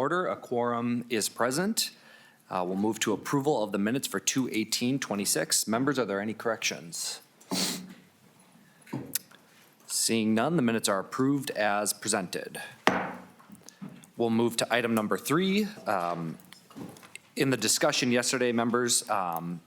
order. A quorum is present. We'll move to approval of the minutes for 2/18/26. Members, are there any corrections? Seeing none, the minutes are approved as presented. We'll move to item number 3. In the discussion yesterday, members, in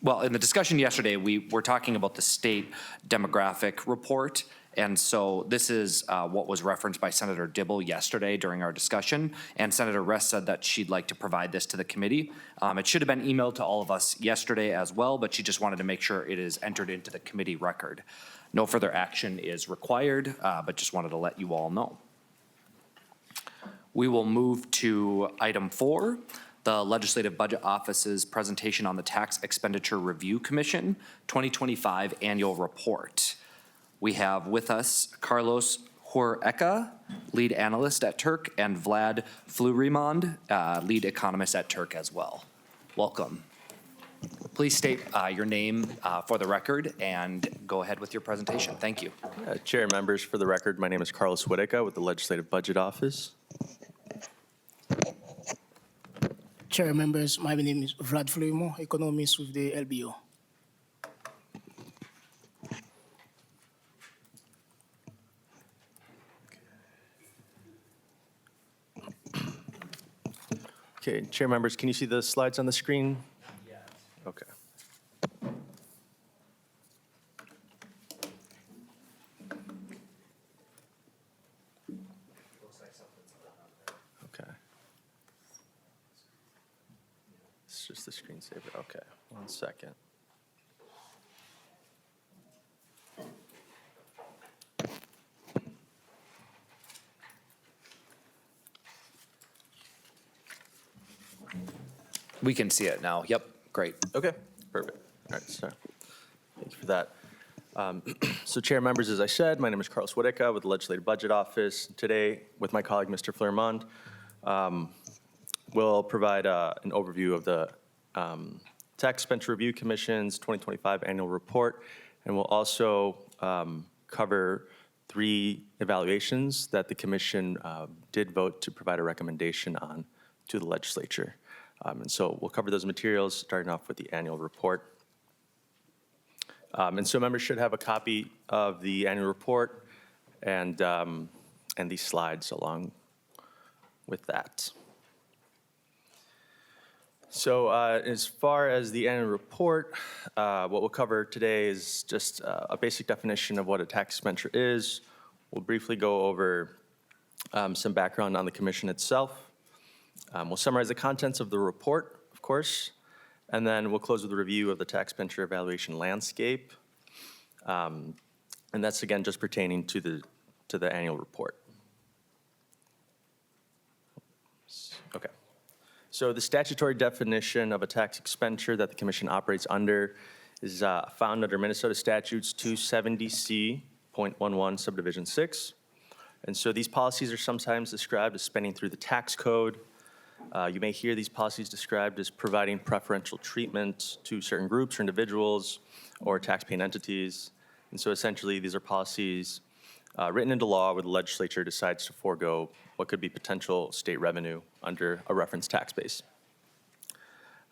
the discussion yesterday, we were talking about the state demographic report. And so this is what was referenced by Senator Dibble yesterday during our discussion. And Senator Rest said that she'd like to provide this to the committee. It should have been emailed to all of us yesterday as well, but she just wanted to make sure it is entered into the committee record. No further action is required, but just wanted to let you all know. We will move to item 4, the Legislative Budget Office's presentation on the Tax Expenditure Review Commission 2025 Annual Report. We have with us Carlos Huereka, lead analyst at TERC, and Vlad Fleurimond, lead economist at TERC as well. Welcome. Please state your name for the record and go ahead with your presentation. Thank you. Chair, members, for the record, my name is Carlos Huereka with the Legislative Budget Office. Chair, members, my name is Vlad Fleurimond, economist with the LBO. Okay, chair members, can you see the slides on the screen? Yes. Okay. Okay. It's just the screensaver. Okay, 1 second. We can see it now. Yep, great. Okay, perfect. All right, so thank you for that. So chair members, as I said, my name is Carlos Huereka with the Legislative Budget Office. Today, with my colleague, Mr. Fleurimond, we'll provide an overview of the Tax Expenditure Review Commission's 2025 Annual Report, and we'll also cover 3 evaluations that the Commission did vote to provide a recommendation on to the legislature. And so we'll cover those materials, starting off with the annual report. And so members should have a copy of the annual report and these slides along with that. So as far as the annual report, what we'll cover today is just a basic definition of what a tax expenditure is. We'll briefly go over some background on the commission itself. We'll summarize the contents of the report, of course, and then we'll close with a review of the tax expenditure evaluation landscape. And that's, again, just pertaining to the annual report. Okay. So the statutory definition of a tax expenditure that the commission operates under is found under Minnesota Statutes 270C.11 subdivision 6. And so these policies are sometimes described as spending through the tax code. You may hear these policies described as providing preferential treatment to certain groups or individuals or taxpaying entities. And so essentially, these are policies written into law where the legislature decides to forego what could be potential state revenue under a reference tax base.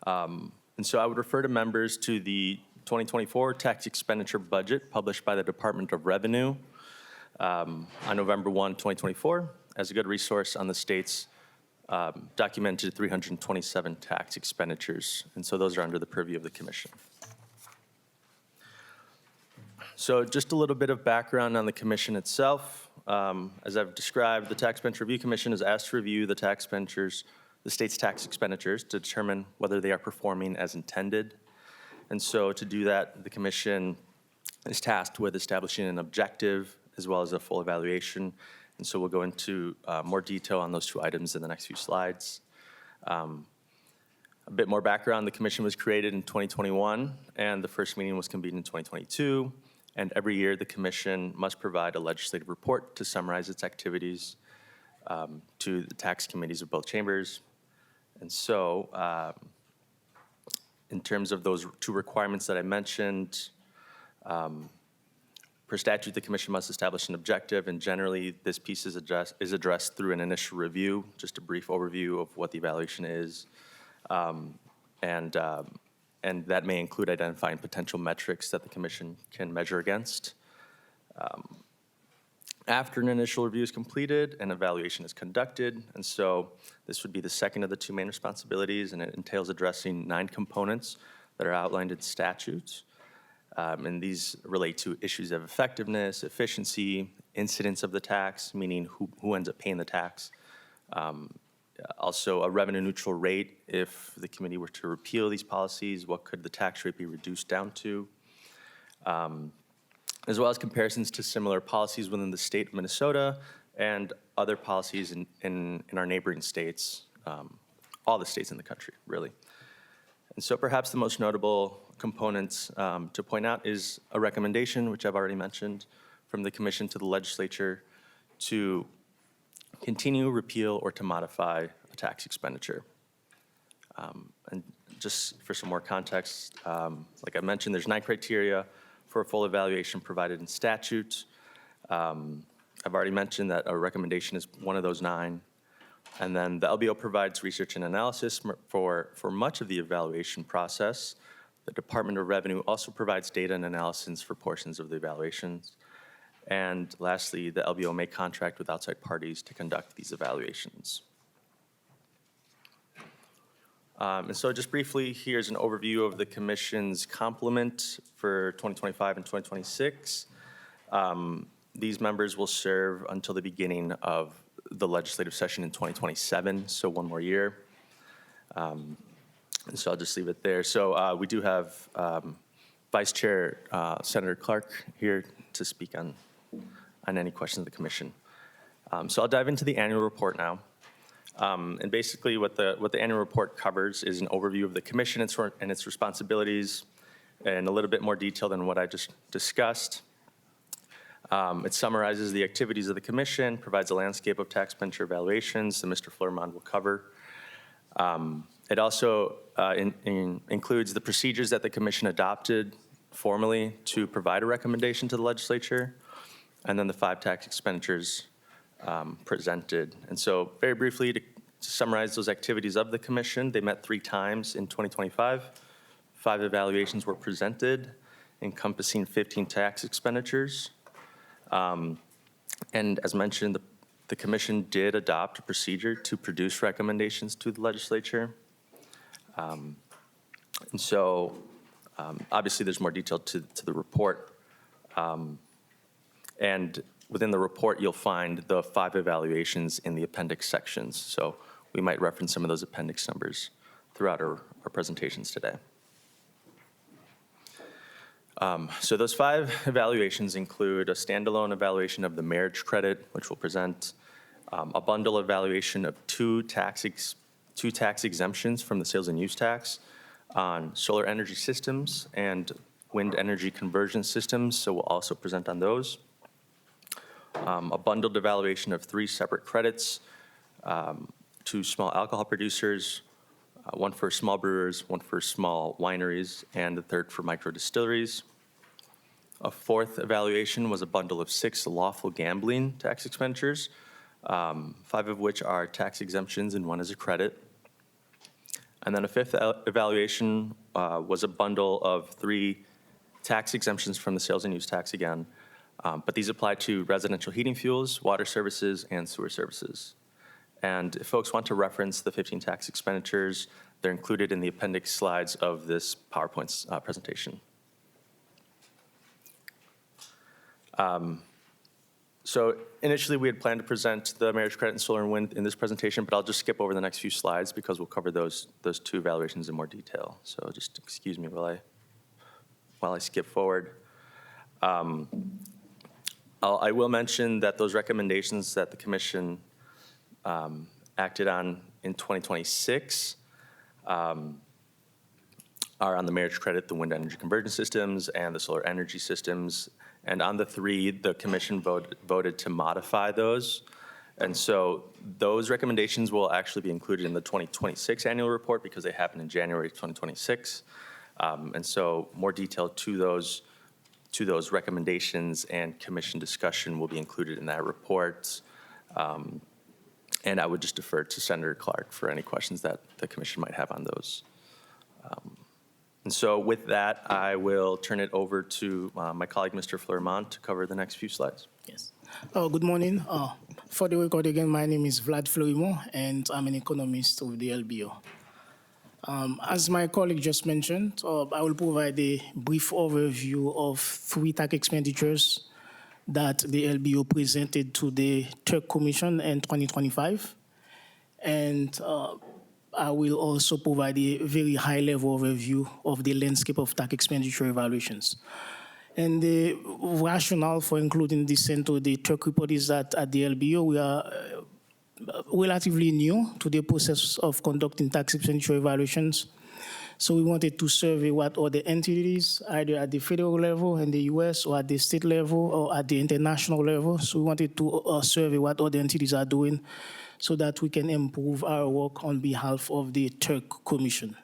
And so I would refer to members to the 2024 tax expenditure budget published by the Department of Revenue on November 1, 2024, as a good resource on the state's documented 327 tax expenditures, and so those are under the purview of the commission. So just a little bit of background on the commission itself. As I've described, the Tax Expenditure Review Commission is asked to review the tax expenditures, the state's tax expenditures, to determine whether they are performing as intended. And so to do that, the commission is tasked with establishing an objective as well as a full evaluation. And so we'll go into more detail on those 2 items in the next few slides. A bit more background, the commission was created in 2021, and the first meeting was convened in 2022. And every year, the commission must provide a legislative report to summarize its activities to the tax committees of both chambers. And so in terms of those 2 requirements that I mentioned, Per statute, the commission must establish an objective, and generally, this piece is addressed through an initial review, just a brief overview of what the evaluation is. And that may include identifying potential metrics that the commission can measure against. After an initial review is completed, an evaluation is conducted, and so this would be the second of the two main responsibilities, and it entails addressing 9 components that are outlined in statutes. And these relate to issues of effectiveness, efficiency, incidence of the tax, meaning who ends up paying the tax. Also, a revenue-neutral rate. If the committee were to repeal these policies, what could the tax rate be reduced down to? As well as comparisons to similar policies within the state of Minnesota and other policies in our neighboring states, all the states in the country, really. And so perhaps the most notable components to point out is a recommendation, which I've already mentioned, from the commission to the legislature to continue, repeal, or to modify a tax expenditure. And just for some more context, like I mentioned, there's 9 criteria for a full evaluation provided in statute. I've already mentioned that a recommendation is one of those 9. And then the LBO provides research and analysis for much of the evaluation process. The Department of Revenue also provides data and analysis for portions of the evaluations. And lastly, the LBO may contract with outside parties to conduct these evaluations. And so just briefly, here's an overview of the commission's complement for 2025 and 2026. These members will serve until the beginning of the legislative session in 2027, so 1 more year. And so I'll just leave it there. So we do have Vice Chair Senator Clark here to speak on any questions of the commission. So I'll dive into the annual report now. And basically what the annual report covers is an overview of the commission and its responsibilities in a little bit more detail than what I just discussed. It summarizes the activities of the commission, provides a landscape of tax expenditure evaluations that Mr. Fleurmont will cover. It also includes the procedures that the commission adopted formally to provide a recommendation to the legislature, and then the 5 tax expenditures presented. And so very briefly, to summarize those activities of the commission, they met 3 times in 2025. 5 evaluations were presented, encompassing 15 tax expenditures. And as mentioned, the commission did adopt a procedure to produce recommendations to the legislature. And so obviously there's more detail to the report. And within the report, you'll find the 5 evaluations in the appendix sections. So we might reference some of those appendix numbers throughout our presentations today. So those 5 evaluations include a standalone evaluation of the marriage credit, which we'll present, a bundle evaluation of 2 tax exemptions from the sales and use tax on solar energy systems and wind energy conversion systems, so we'll also present on those. A bundled evaluation of 3 separate credits to small alcohol producers, 1 for small brewers, 1 for small wineries, and the 3rd for micro distilleries. A 4th evaluation was a bundle of 6 lawful gambling tax expenditures, 5 of which are tax exemptions and 1 is a credit. And then a 5th evaluation was a bundle of 3 tax exemptions from the sales and use tax again, but these apply to residential heating fuels, water services, and sewer services. And if folks want to reference the 15 tax expenditures, they're included in the appendix slides of this PowerPoint presentation. So initially we had planned to present the marriage credit and solar and wind in this presentation, but I'll just skip over the next few slides because we'll cover those 2 evaluations in more detail. So just excuse me while I skip forward. I will mention that those recommendations that the commission acted on in 2026 are on the marriage credit, the wind energy conversion systems, and the solar energy systems. And on the 3, the commission voted to modify those. And so those recommendations will actually be included in the 2026 annual report because they happened in January 2026. And so more detail to those to those recommendations, and commission discussion will be included in that report. And I would just defer to Senator Clark for any questions that the commission might have on those. And so with that, I will turn it over to my colleague, Mr. Fleurmont, to cover the next few slides. Yes. Good morning. For the record again, my name is Vlad Fleurmont, and I'm an economist with the LBO. As my colleague just mentioned, I will provide a brief overview of 3 tax expenditures that the LBO presented to the TERC Commission in 2025. And I will also provide a very high-level overview of the landscape of tax expenditure evaluations. And the rationale for including this into the TERC report is that at the LBO, we are relatively new to the process of conducting tax expenditure evaluations. So we wanted to survey what other entities, either at the federal level in the US or at the state level or at the international level. So we wanted to survey what other entities are doing so that we can improve our work on behalf of the TERC Commission.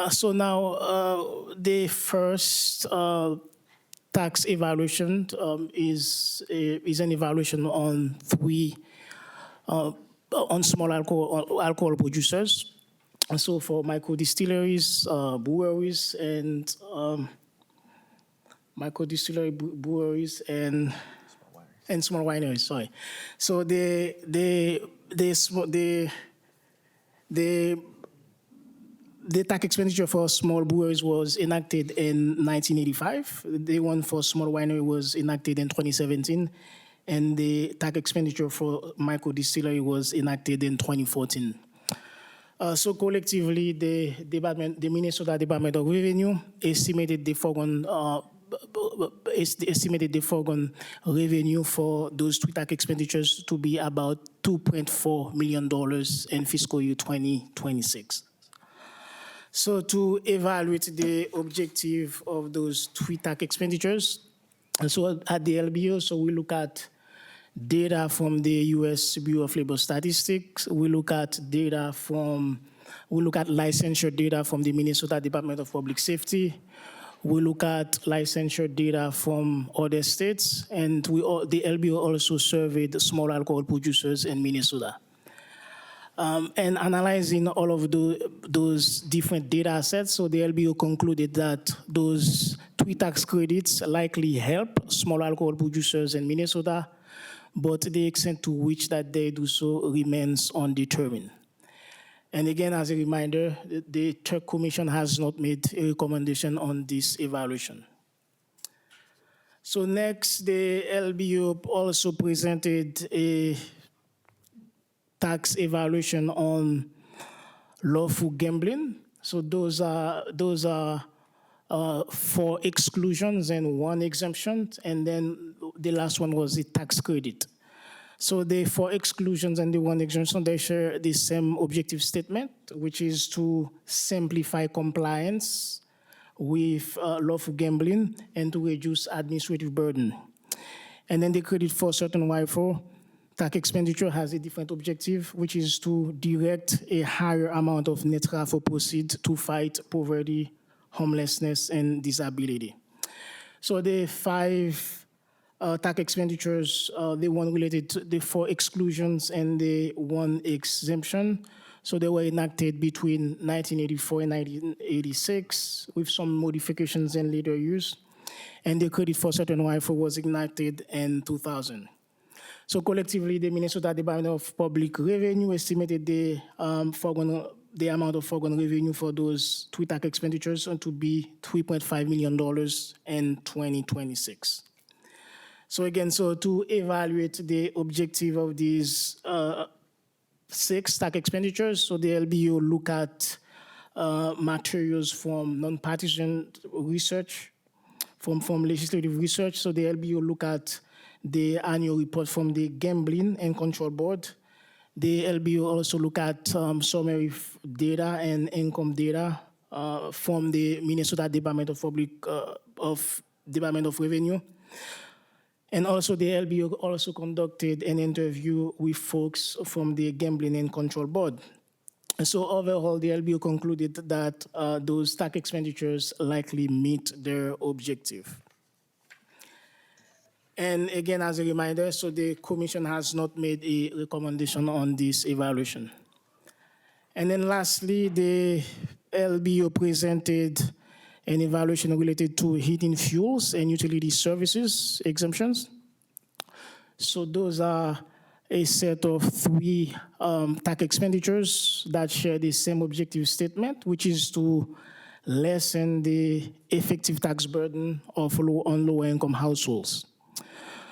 So now the first tax evaluation is an evaluation on small alcohol producers. And so for micro distilleries, breweries, and small wineries. Sorry. So the tax expenditure for small breweries was enacted in 1985. The one for small winery was enacted in 2017, and the tax expenditure for micro distillery was enacted in 2014. So collectively, the Minnesota Department of Revenue estimated the foregone revenue for those 2 tax expenditures to be about $2.4 million in fiscal year 2026. So to evaluate the objective of those 3 tax expenditures, and so at the LBO, so we look at data from the U.S. Bureau of Labor Statistics. We look at licensure data from the Minnesota Department of Public Safety. We look at licensure data from other states, and the LBO also surveyed small alcohol producers in Minnesota. And analyzing all of those different data sets, so the LBO concluded that those 3 tax credits likely help small alcohol producers in Minnesota, but the extent to which that they do so remains undetermined. And again, as a reminder, the TERC Commission has not made a recommendation on this evaluation. So next, the LBO also presented a tax evaluation on lawful gambling. So those are 4 exclusions and 1 exemption, and then the last one was the tax credit. So the 4 exclusions and the 1 exemption, they share the same objective statement, which is to simplify compliance with lawful gambling and to reduce administrative burden. And then the credit for certain WIFO tax expenditure has a different objective, which is to direct a higher amount of net RAFO proceeds to fight poverty, homelessness, and disability. So the 5 tax expenditures, the one related to the 4 exclusions and the 1 exemption. So they were enacted between 1984 and 1986 with some modifications and later use. And the credit for certain WIFO was enacted in 2000. So collectively, the Minnesota Department of Public Revenue estimated the amount of foregone revenue for those 3 tax expenditures to be $3.5 million in 2026. So again, so to evaluate the objective of these 6 tax expenditures, so the LBO look at materials from non-partisan research, from legislative research. So the LBO look at the annual report from the Gambling and Control Board. The LBO also look at summary data and income data from the Minnesota Department of Revenue. And also the LBO also conducted an interview with folks from the Gambling and Control Board. And so overall, the LBO concluded that those tax expenditures likely meet their objective. And again, as a reminder, so the commission has not made a recommendation on this evaluation. And then lastly, the LBO presented an evaluation related to heating fuels and utility services exemptions. So those are a set of three tax expenditures that share the same objective statement, which is to lessen the effective tax burden of lower income households.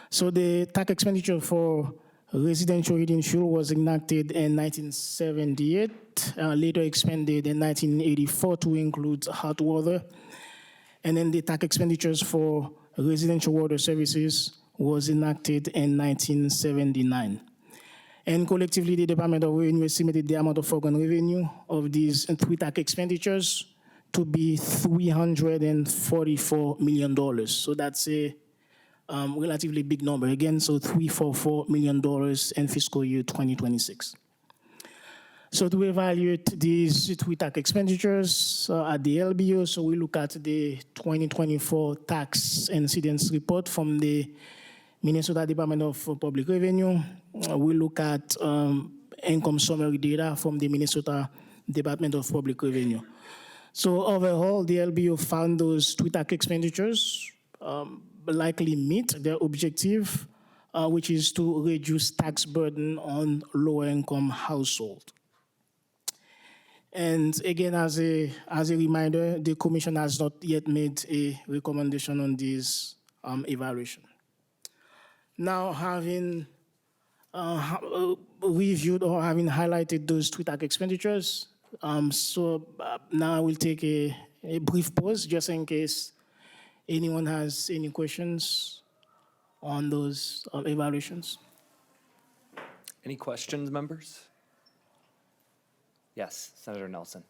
So the tax expenditure for residential heating fuel was enacted in 1978, later expanded in 1984 to include hot water. And then the tax expenditures for residential water services was enacted in 1979. And collectively, the Department of Revenue estimated the amount of foregone revenue of these three tax expenditures to be $344 million. So that's a relatively big number. Again, so $344 million in fiscal year 2026. So to evaluate these three tax expenditures at the LBO, so we look at the 2024 tax incidence report from the Minnesota Department of Public Revenue. We look at income summary data from the Minnesota Department of Public Revenue. So overall, the LBO found those three tax expenditures likely meet their objective, which is to reduce tax burden on lower income households. And again, as a reminder, the Commission has not yet made a recommendation on this evaluation. Now, having reviewed or having highlighted those three tax expenditures, now I will take a brief pause just in case anyone has any questions on those evaluations. Any questions, members? Yes, Senator Nelson.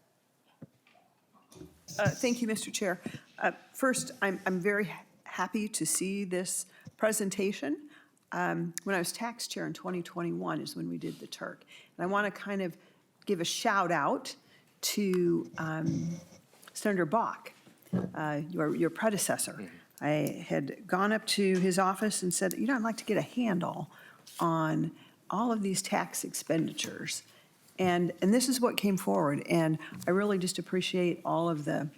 Thank you, Mr. Chair. First, I'm very happy to see this presentation. When I was tax chair in 2021 is when we did the TERC. And I want to kind of give a shout out to Senator Bach, your predecessor. I had gone up to his office and said, I'd like to get a handle on all of these tax expenditures. And this is what came forward. And I really just appreciate all of the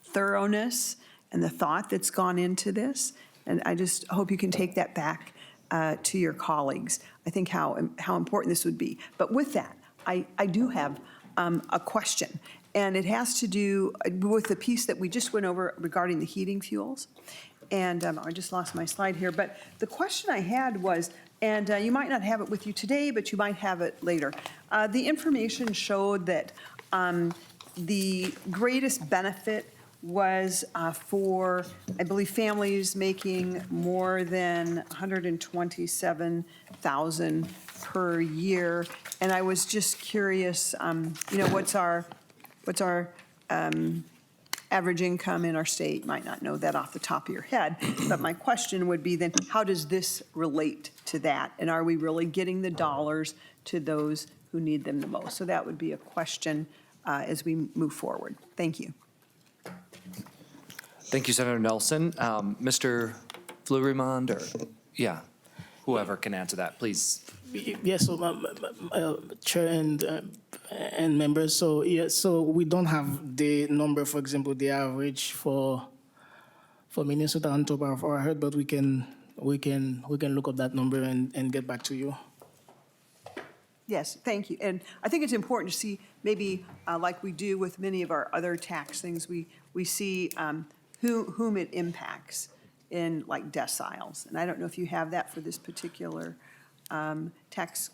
thoroughness and the thought that's gone into this. And I just hope you can take that back to your colleagues. I think how important this would be. But with that, I do have a question. And it has to do with the piece that we just went over regarding the heating fuels. And I just lost my slide here. But the question I had was, and you might not have it with you today, but you might have it later. The information showed that the greatest benefit was for, I believe, families making more than $127,000 per year. And I was just curious, what's our average income in our state? Might not know that off the top of your head, but my question would be then, how does this relate to that? And are we really getting the dollars to those who need them the most? So that would be a question as we move forward. Thank you. Thank you, Senator Nelson. Mr. Fleurimond, or whoever can answer that, please. Yes, so Chair and members. So so we don't have the number, for example, the average for Minnesota on top of our head, but we can look up that number and get back to you. Yes, thank you. And I think it's important to see, maybe like we do with many of our other tax things, we see whom it impacts in like deciles. And I don't know if you have that for this particular tax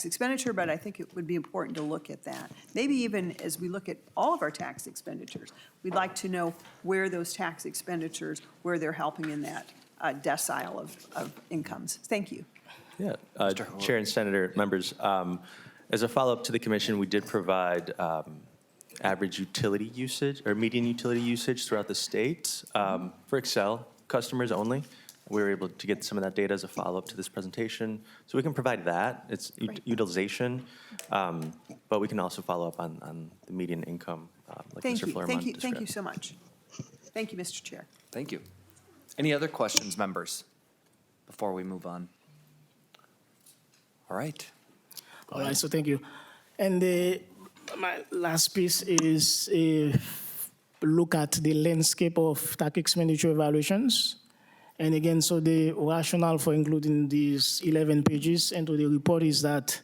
expenditure, but I think it would be important to look at that. Maybe even as we look at all of our tax expenditures, we'd like to know where those tax expenditures, where they're helping in that decile of incomes. Thank you. Yeah, Chair and Senator members, as a follow-up to the commission, we did provide average utility usage or median utility usage throughout the state for Excel customers only. We were able to get some of that data as a follow-up to this presentation. So we can provide that. It's utilization, but we can also follow up on the median income, like Thank Mr. you, Floerman thank you, described. thank you so much. Thank you, Mr. Chair. Thank you. Any other questions, members, before we move on? All right. All right, so thank you. And my last piece is a look at the landscape of tax expenditure evaluations. And again, so the rationale for including these 11 pages into the report is that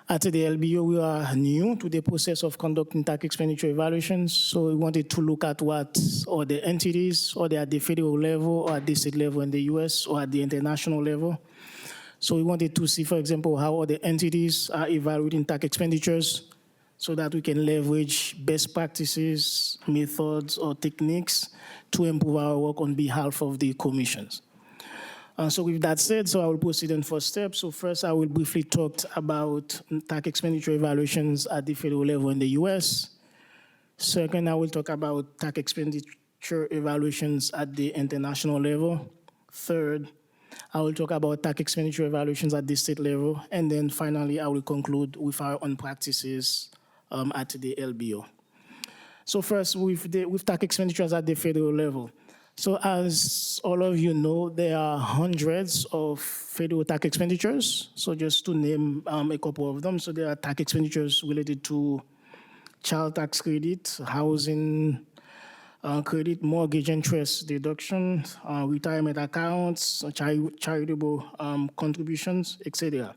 at the LBO, we are new to the process of conducting tax expenditure evaluations. So we wanted to look at what are the entities, or they at the federal level, or at the state level in the US, or at the international level. So we wanted to see, for example, how other entities are evaluating tax expenditures so that we can leverage best practices, methods, or techniques to improve our work on behalf of the commissions. So with that said, so I will proceed in first step. So first, I will briefly talk about tax expenditure evaluations at the federal level in the US. Second, I will talk about tax expenditure evaluations at the international level. Third, I will talk about tax expenditure evaluations at the state level. And then finally, I will conclude with our own practices at the LBO. So first, with tax expenditures at the federal level. So as all of you know, there are hundreds of federal tax expenditures. So just to name a couple of them. So there are tax expenditures related to child tax credit, housing credit, mortgage interest deduction, retirement accounts, charitable contributions, etc.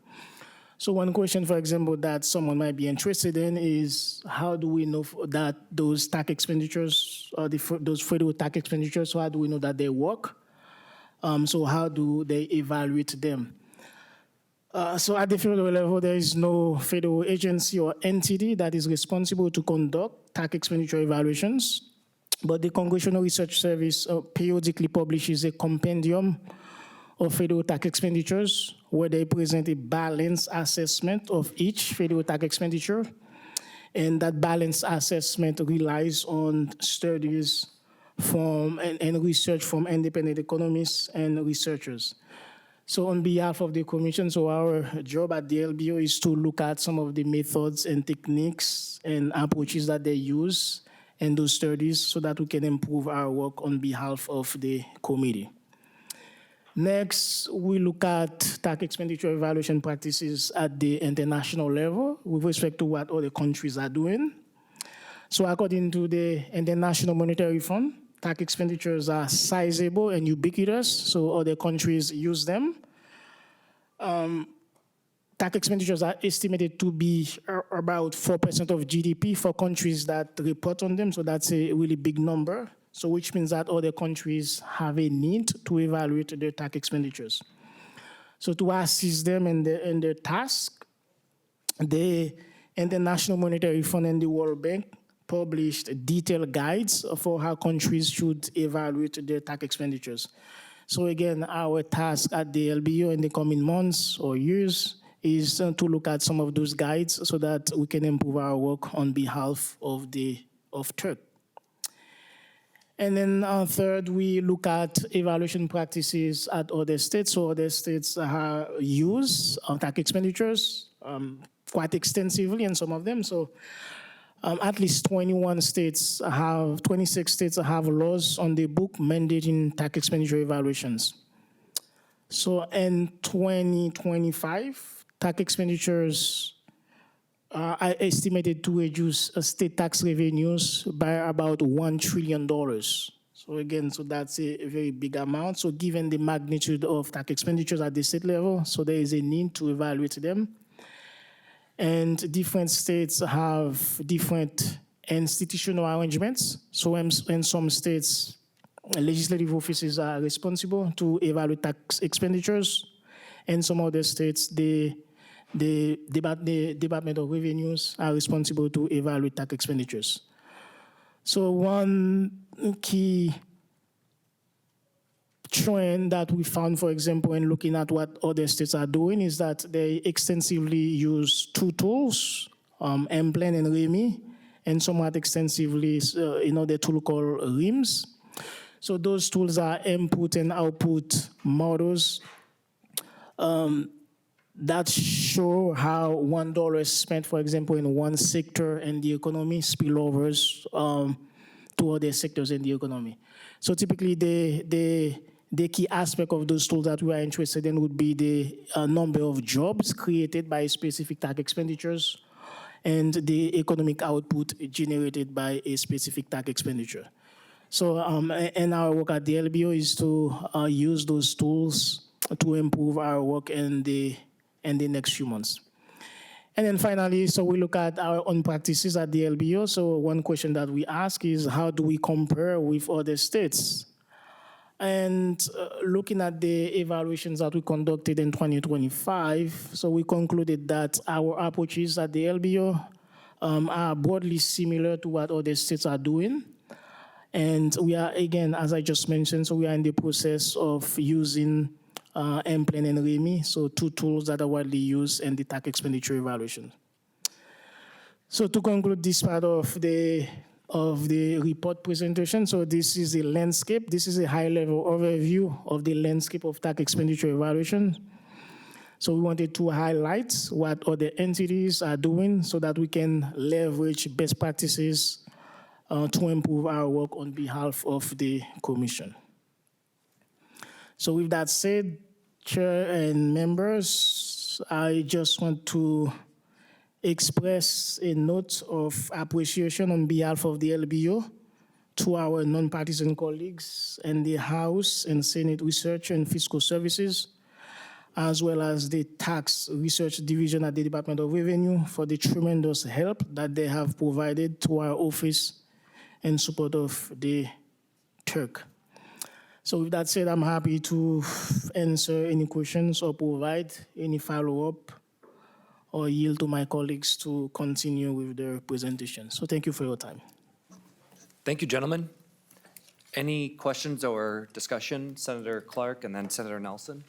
So one question, for example, that someone might be interested in is, how do we know that those tax expenditures, those federal tax expenditures, so how do we know that they work? So how do they evaluate them? So at the federal level, there is no federal agency or entity that is responsible to conduct tax expenditure evaluations, but the Congressional Research Service periodically publishes a compendium of federal tax expenditures, where they present a balanced assessment of each federal tax expenditure. And that balanced assessment relies on studies from and research from independent economists and researchers. So on behalf of the Commission, so our job at the LBO is to look at some of the methods and techniques and approaches that they use in those studies so that we can improve our work on behalf of the committee. Next, we look at tax expenditure evaluation practices at the international level with respect to what other countries are doing. So according to the International Monetary Fund, tax expenditures are sizable and ubiquitous, so other countries use them. Tax expenditures are estimated to be about 4% of GDP for countries that report on them, so that's a really big number. So which means that other countries have a need to evaluate their tax expenditures. So to assist them in their task, the International Monetary Fund and the World Bank published detailed guides for how countries should evaluate their tax expenditures. So again, our task at the LBO in the coming months or years is to look at some of those guides so that we can improve our work on behalf of TERC. And then third, we look at evaluation practices at other states. So other states use tax expenditures quite extensively in some of them. So at least 26 states have laws on the book mandating tax expenditure evaluations. So in 2025, tax expenditures are estimated to reduce state tax revenues by about $1 trillion. So again, so that's a very big amount. So given the magnitude of tax expenditures at the state level, so there is a need to evaluate them. And different states have different institutional arrangements. So in some states, legislative offices are responsible to evaluate tax expenditures. In some other states, the Department of Revenues are responsible to evaluate tax expenditures. So one key trend that we found, for example, in looking at what other states are doing is that they extensively use two tools, MPlan and REMI, and somewhat extensively, the tool called RIMS. So those tools are input and output models that show how $1 is spent, for example, in one sector in the economy spillovers to other sectors in the economy. So typically, the key aspect of those tools that we are interested in would be the number of jobs created by specific tax expenditures and the economic output generated by a specific tax expenditure. So and our work at the LBO is to use those tools to improve our work in the next few months. And then finally, so we look at our own practices at the LBO. So one question that we ask is, how do we compare with other states? And looking at the evaluations that we conducted in 2025, so we concluded that our approaches at the LBO are broadly similar to what other states are doing. And we are, again, as I just mentioned, so we are in the process of using MPLAN and REMI, so two tools that are widely used in the tax expenditure evaluation. So to conclude this part of the report presentation, so this is a landscape. This is a high-level overview of the landscape of tax expenditure evaluation. So we wanted to highlight what other entities are doing so that we can leverage best practices to improve our work on behalf of the Commission. So with that said, Chair and members, I just want to express a note of appreciation on behalf of the LBO to our non-partisan colleagues in the House and Senate Research and Fiscal Services, as well as the Tax Research Division at the Department of Revenue for the tremendous help that they have provided to our office in support of the TERC. So with that said, I'm happy to answer any questions or provide any follow-up or yield to my colleagues to continue with their presentation. So thank you for your time. Thank you, gentlemen. Any questions or discussion? Senator Clark and then Senator Nelson.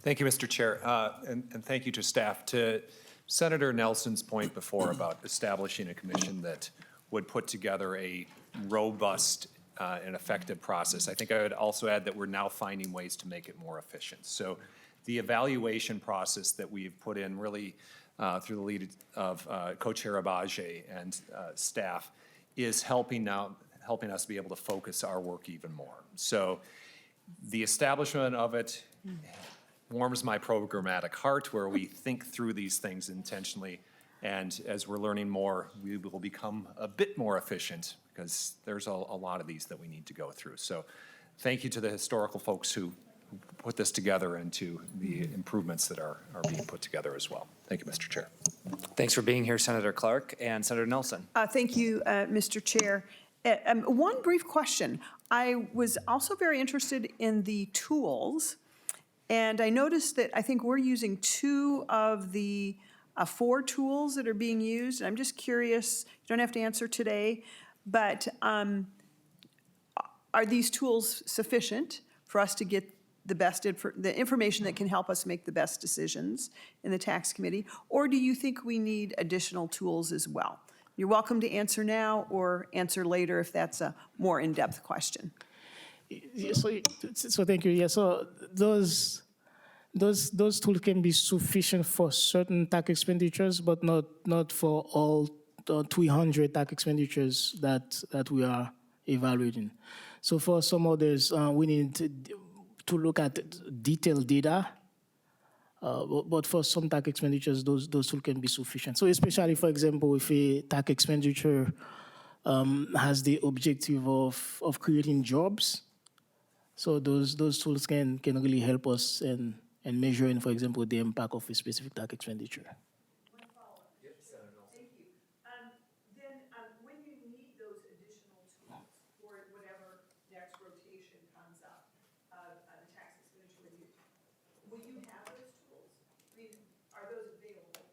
Thank you, Mr. Chair, and thank you to staff. To Senator Nelson's point before about establishing a commission that would put together a robust and effective process, I think I would also add that we're now finding ways to make it more efficient. So the evaluation process that we've put in really through the lead of Co-Chair Abaje and staff is helping us be able to focus our work even more. So the establishment of it warms my programmatic heart, where we think through these things intentionally, and as we're learning more, we will become a bit more efficient, because there's a lot of these that we need to go through. So thank you to the historical folks who put this together and to the improvements that are being put together as well. Thank you, Mr. Chair. Thanks for being here, Senator Clark and Senator Nelson. Thank you, Mr. Chair. One brief question. I was also very interested in the tools, and I noticed that I think we're using 2 of the 4 tools that are being used. And I'm just curious, you don't have to answer today, but are these tools sufficient for us to get the information that can help us make the best decisions in the tax committee? Or do you think we need additional tools as well? You're welcome to answer now or answer later if that's a more in-depth question. So thank you. Yeah, so those tools can be sufficient for certain tax expenditures, but not for all 300 tax expenditures that we are evaluating. So for some others, we need to look at detailed data, but for some tax expenditures, those tools can be sufficient. So especially, for example, if a tax expenditure has the objective of creating jobs, so those tools can really help us in measuring, for example, the impact of a specific tax expenditure. Thank you. Then when you need those additional tools for whatever next rotation comes up, the tax expenditure review, will you have those tools? I mean, are those available to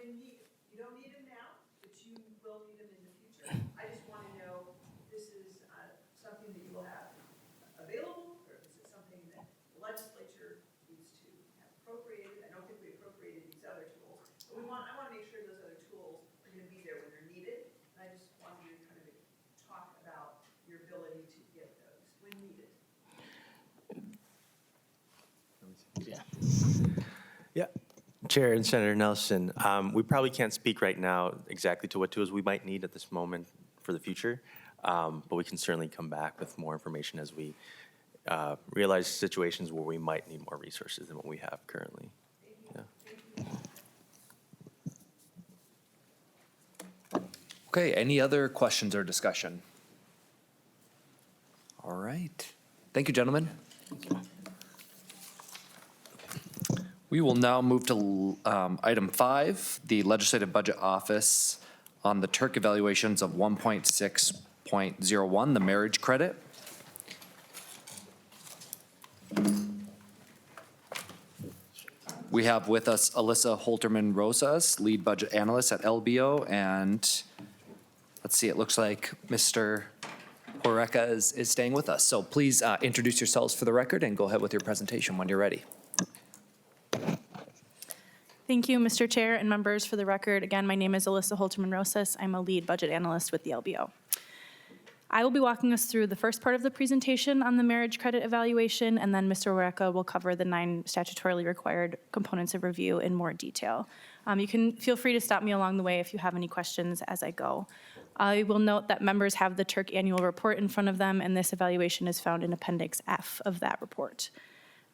you? You don't need them now, but you will need them in the future. I just want to know if this is something that you will have available, or is it something that the legislature needs to have appropriated? I don't think we appropriated these other tools, but I want to make sure those other tools are going to be there when they're needed. And I just wanted you to kind of talk about your Chair and Senator Nelson, we probably can't speak right now exactly to what tools we might need at this moment for the future, but we can certainly come back with more information as we realize situations where we might need more resources than what we have currently. Yeah. Okay, any other questions or discussion? All right. Thank you, gentlemen. We will now move to item 5, the Legislative Budget Office on the TERC evaluations of 1.6.01, the marriage credit. We have with us Alyssa Holterman Rosas, Lead Budget Analyst at LBO, and let's see, it looks like Mr. Horeca is staying with us. So please introduce yourselves for the record and go ahead with your presentation when you're ready. Thank you, Mr. Chair and members. For the record, again, my name is Alyssa Holterman Rosas. I'm a lead budget analyst with the LBO. I will be walking us through the first part of the presentation on the marriage credit evaluation, and then Mr. Horeca will cover the 9 statutorily required components of review in more detail. You can feel free to stop me along the way if you have any questions as I go. I will note that members have the TERC annual report in front of them, and this evaluation is found in Appendix F of that report.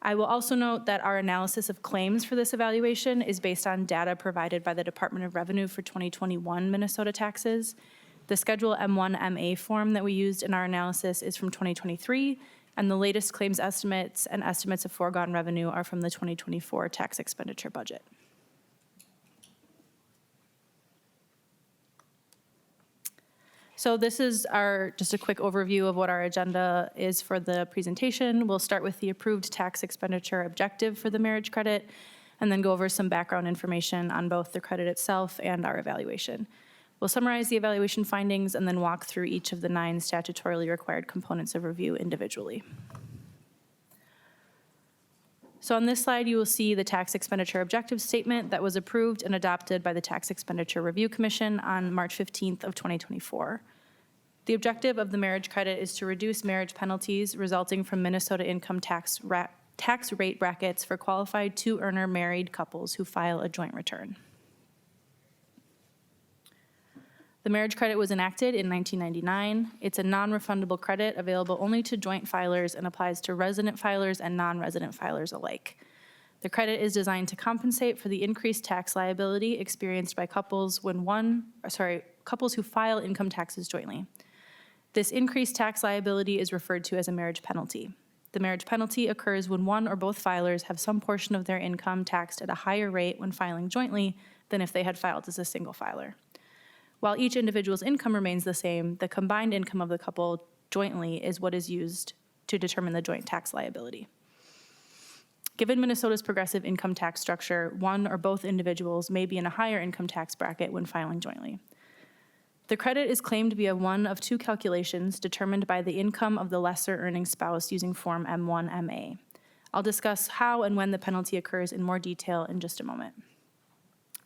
I will also note that our analysis of claims for this evaluation is based on data provided by the Department of Revenue for 2021 Minnesota taxes. The Schedule M1MA form that we used in our analysis is from 2023, and the latest claims estimates and estimates of foregone revenue are from the 2024 tax expenditure budget. So this is just a quick overview of what our agenda is for the presentation. We'll start with the approved tax expenditure objective for the marriage credit, and then go over some background information on both the credit itself and our evaluation. We'll summarize the evaluation findings and then walk through each of the 9 statutorily required components of review individually. So on this slide, you will see the tax expenditure objective statement that was approved and adopted by the Tax Expenditure Review Commission on March 15th of 2024. The objective of the marriage credit is to reduce marriage penalties resulting from Minnesota income tax rate brackets for qualified 2-earner married couples who file a joint return. The marriage credit was enacted in 1999. It's a non-refundable credit available only to joint filers and applies to resident filers and non-resident filers alike. The credit is designed to compensate for the increased tax liability experienced by couples couples who file income taxes jointly. This increased tax liability is referred to as a marriage penalty. The marriage penalty occurs when one or both filers have some portion of their income taxed at a higher rate when filing jointly than if they had filed as a single filer. While each individual's income remains the same, the combined income of the couple jointly is what is used to determine the joint tax liability. Given Minnesota's progressive income tax structure, one or both individuals may be in a higher income tax bracket when filing jointly. The credit is claimed via one of 2 calculations determined by the income of the lesser earning spouse using Form M1MA. I'll discuss how and when the penalty occurs in more detail in just a moment.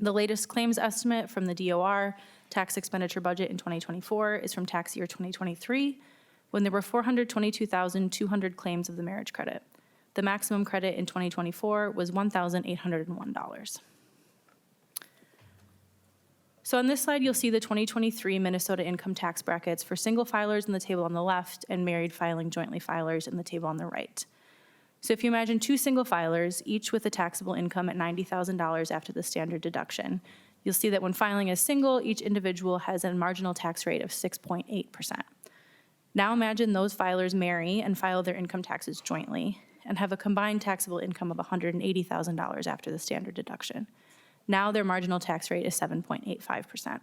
The latest claims estimate from the DOR tax expenditure budget in 2024 is from tax year 2023, when there were 422,200 claims of the marriage credit. The maximum credit in 2024 was $1,801. So on this slide, you'll see the 2023 Minnesota income tax brackets for single filers in the table on the left and married filing jointly filers in the table on the right. So if you imagine 2 single filers, each with a taxable income at $90,000 after the standard deduction, you'll see that when filing as single, each individual has a marginal tax rate of 6.8%. Now imagine those filers marry and file their income taxes jointly and have a combined taxable income of $180,000 after the standard deduction. Now their marginal tax rate is 7.85%.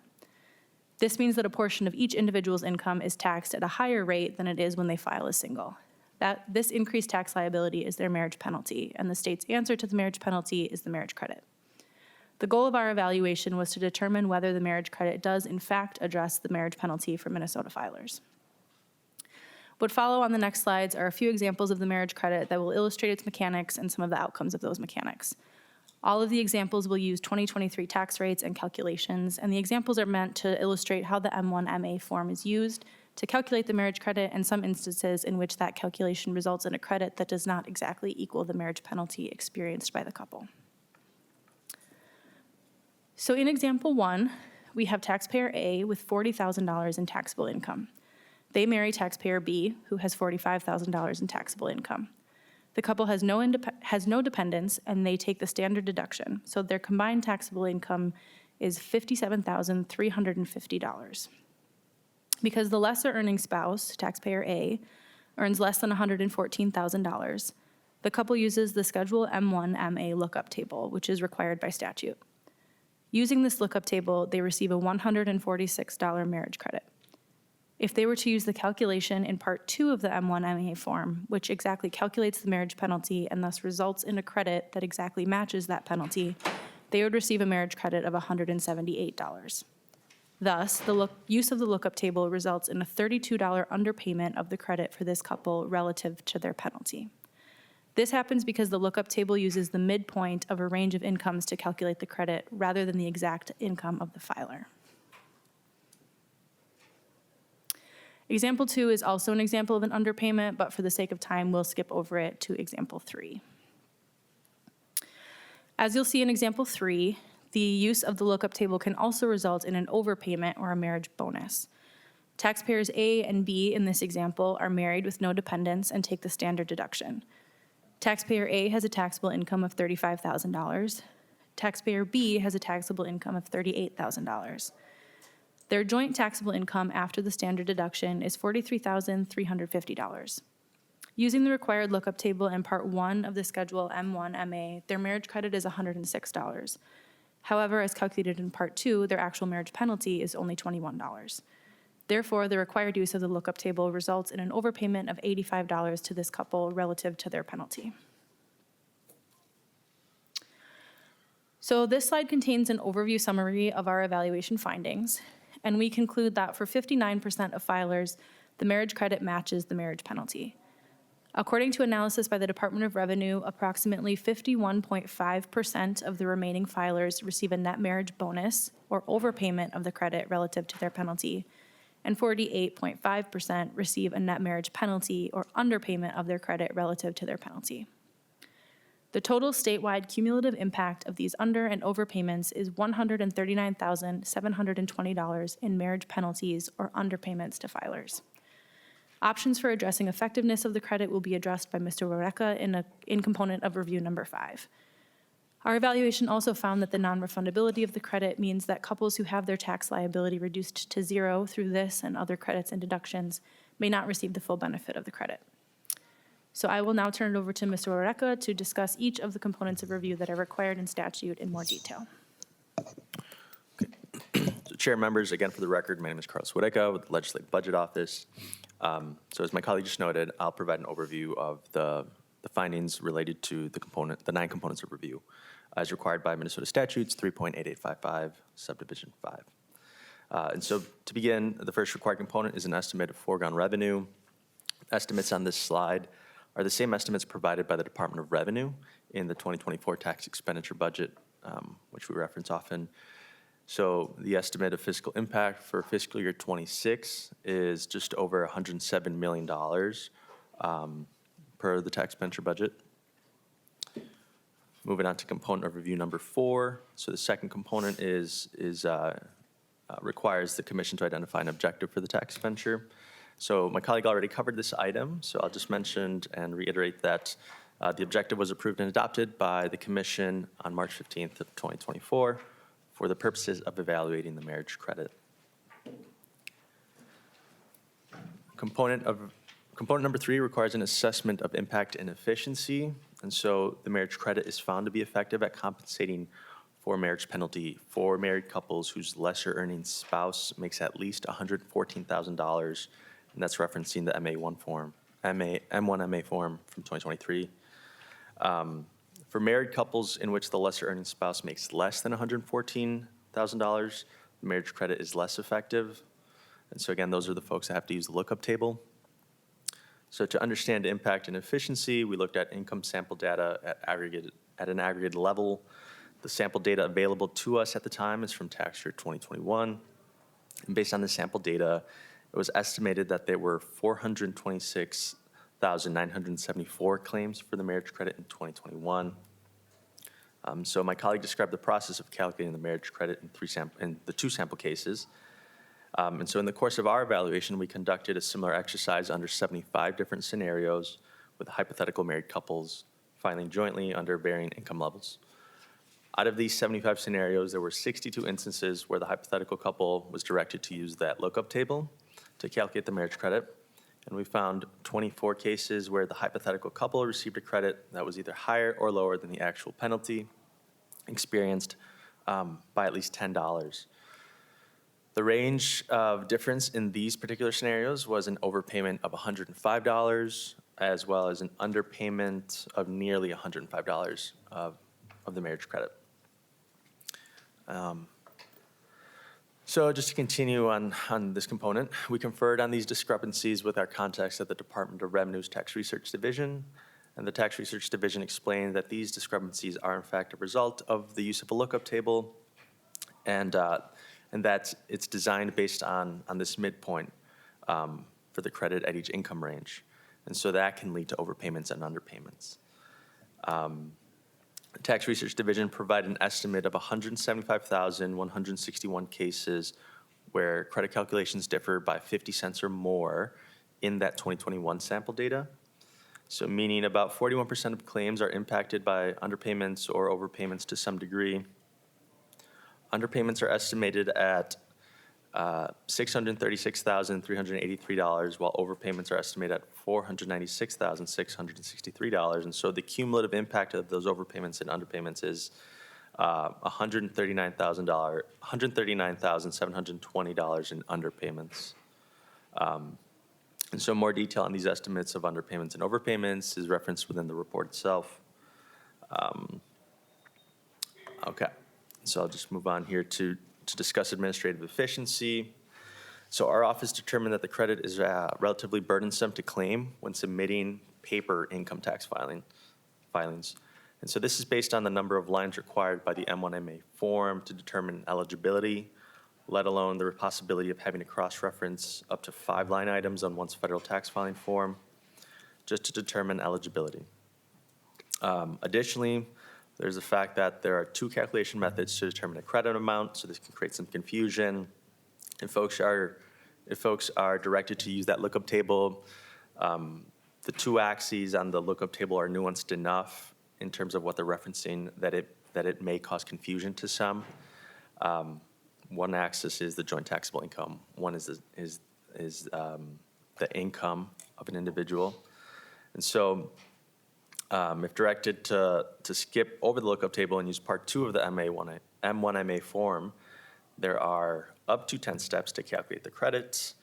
This means that a portion of each individual's income is taxed at a higher rate than it is when they file as single. This increased tax liability is their marriage penalty, and the state's answer to the marriage penalty is the marriage credit. The goal of our evaluation was to determine whether the marriage credit does in fact address the marriage penalty for Minnesota filers. What follow on the next slides are a few examples of the marriage credit that will illustrate its mechanics and some of the outcomes of those mechanics. All of the examples will use 2023 tax rates and calculations, and the examples are meant to illustrate how the M1MA form is used to calculate the marriage credit and some instances in which that calculation results in a credit that does not exactly equal the marriage penalty experienced by the couple. So in example 1, we have taxpayer A with $40,000 in taxable income. They marry taxpayer B, who has $45,000 in taxable income. The couple has no dependents, and they take the standard deduction, so their combined taxable income is $57,350. Because the lesser earning spouse, taxpayer A, earns less than $114,000, the couple uses the Schedule M1MA lookup table, which is required by statute. Using this lookup table, they receive a $146 marriage credit. If they were to use the calculation in Part 2 of the M1MA form, which exactly calculates the marriage penalty and thus results in a credit that exactly matches that penalty, they would receive a marriage credit of $178. Thus, the use of the lookup table results in a $32 underpayment of the credit for this couple relative to their penalty. This happens because the lookup table uses the midpoint of a range of incomes to calculate the credit rather than the exact income of the filer. Example 2 is also an example of an underpayment, but for the sake of time, we'll skip over it to example 3. As you'll see in example 3, the use of the lookup table can also result in an overpayment or a marriage bonus. Taxpayers A and B in this example are married with no dependents and take the standard deduction. Taxpayer A has a taxable income of $35,000. Taxpayer B has a taxable income of $38,000. Their joint taxable income after the standard deduction is $43,350. Using the required lookup table in Part 1 of the Schedule M1MA, their marriage credit is $106. However, as calculated in Part 2, their actual marriage penalty is only $21. Therefore, the required use of the lookup table results in an overpayment of $85 to this couple relative to their penalty. So this slide contains an overview summary of our evaluation findings, and we conclude that for 59% of filers, the marriage credit matches the marriage penalty. According to analysis by the Department of Revenue, approximately 51.5% of the remaining filers receive a net marriage bonus or overpayment of the credit relative to their penalty, and 48.5% receive a net marriage penalty or underpayment of their credit relative to their penalty. The total statewide cumulative impact of these under and overpayments is $139,720 in marriage penalties or underpayments to filers. Options for addressing effectiveness of the credit will be addressed by Mr. Wareka in component of review number 5. Our evaluation also found that the non-refundability of the credit means that couples who have their tax liability reduced to zero through this and other credits and deductions may not receive the full benefit of the credit. So I will now turn it over to Mr. Wareka to discuss each of the components of review that are required in statute in more detail. So Chair, members, again, for the record, my name is Carlos Wareka with the Legislative Budget Office. So as my colleague just noted, I'll provide an overview of the findings related to the 9 components of review as required by Minnesota statutes 3.8855, subdivision 5. And so to begin, the first required component is an estimate of foregone revenue. Estimates on this slide are the same estimates provided by the Department of Revenue in the 2024 tax expenditure budget, which we reference often. So the estimate of fiscal impact for fiscal year 26 is just over $107 million per the tax expenditure budget. Moving on to component of review number 4. So the second component requires the commission to identify an objective for the tax expenditure. So my colleague already covered this item, so I'll just mention and reiterate that the objective was approved and adopted by the commission on March 15th of 2024 for the purposes of evaluating the marriage credit. Component number 3 requires an assessment of impact and efficiency. And so the marriage credit is found to be effective at compensating for marriage penalty for married couples whose lesser earning spouse makes at least $114,000. And that's referencing the M1MA form from 2023. For married couples in which the lesser earning spouse makes less than $114,000, the marriage credit is less effective. And so again, those are the folks that have to use the lookup table. So to understand impact and efficiency, we looked at income sample data at an aggregate level. The sample data available to us at the time is from tax year 2021. And based on the sample data, it was estimated that there were 426,974 claims for the marriage credit in 2021. So my colleague described the process of calculating the marriage credit in the 2 sample cases. And so in the course of our evaluation, we conducted a similar exercise under 75 different scenarios with hypothetical married couples filing jointly under varying income levels. Out of these 75 scenarios, there were 62 instances where the hypothetical couple was directed to use that lookup table to calculate the marriage credit. And we found 24 cases where the hypothetical couple received a credit that was either higher or lower than the actual penalty experienced by at least $10. The range of difference in these particular scenarios was an overpayment of $105, as well as an underpayment of nearly $105 of the marriage credit. So just to continue on this component, we conferred on these discrepancies with our contacts at the Department of Revenue's Tax Research Division, and the Tax Research Division explained that these discrepancies are in fact a result of the use of a lookup table, and that it's designed based on this midpoint for the credit at each income range. And so that can lead to overpayments and underpayments. The Tax Research Division provided an estimate of 175,161 cases where credit calculations differ by 50 cents or more in that 2021 sample data. So meaning about 41% of claims are impacted by underpayments or overpayments to some degree. Underpayments are estimated at $636,383, while overpayments are estimated at $496,663. And so the cumulative impact of those overpayments and underpayments is $139,720 in underpayments. And so more detail on these estimates of underpayments and overpayments is referenced within the report itself. Okay, so I'll just move on here to discuss administrative efficiency. So our office determined that the credit is relatively burdensome to claim when submitting paper income tax filings. And so this is based on the number of lines required by the M1MA form to determine eligibility, let alone the possibility of having to cross-reference up to 5 line items on one's federal tax filing form just to determine eligibility. Additionally, there's the fact that there are 2 calculation methods to determine a credit amount, so this can create some confusion. If folks are directed to use that lookup table, the 2 axes on the lookup table are nuanced enough in terms of what they're referencing that it may cause confusion to some. One axis is the joint taxable income. One is the income of an individual, and so. If directed to skip over the lookup table and use part 2 of the M1MA form, there are up to 10 steps to calculate the credits.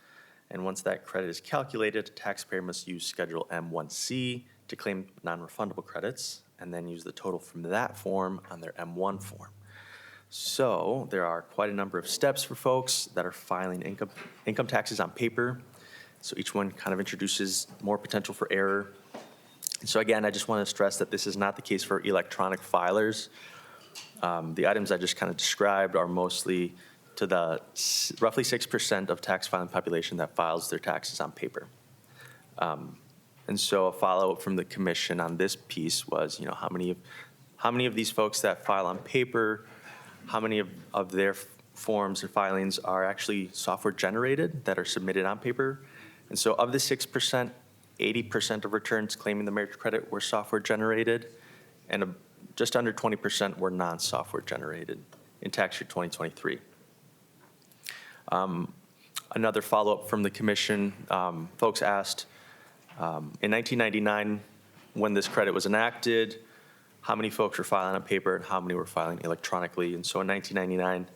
And once that credit is calculated, a taxpayer must use Schedule M1C to claim non-refundable credits, and then use the total from that form on their M1 form. So there are quite a number of steps for folks that are filing income taxes on paper. So each one kind of introduces more potential for error. So again, I just want to stress that this is not the case for electronic filers. The items I just kind of described are mostly to the roughly 6% of tax filing population that files their taxes on paper. And so a follow-up from the commission on this piece was, how many of these folks that file on paper, how many of their forms or filings are actually software generated that are submitted on paper? And so of the 6%, 80% of returns claiming the marriage credit were software generated, and just under 20% were non-software generated in tax year 2023. Another follow-up from the commission, folks asked, in 1999, when this credit was enacted, how many folks were filing on paper and how many were filing electronically? And so in 1999,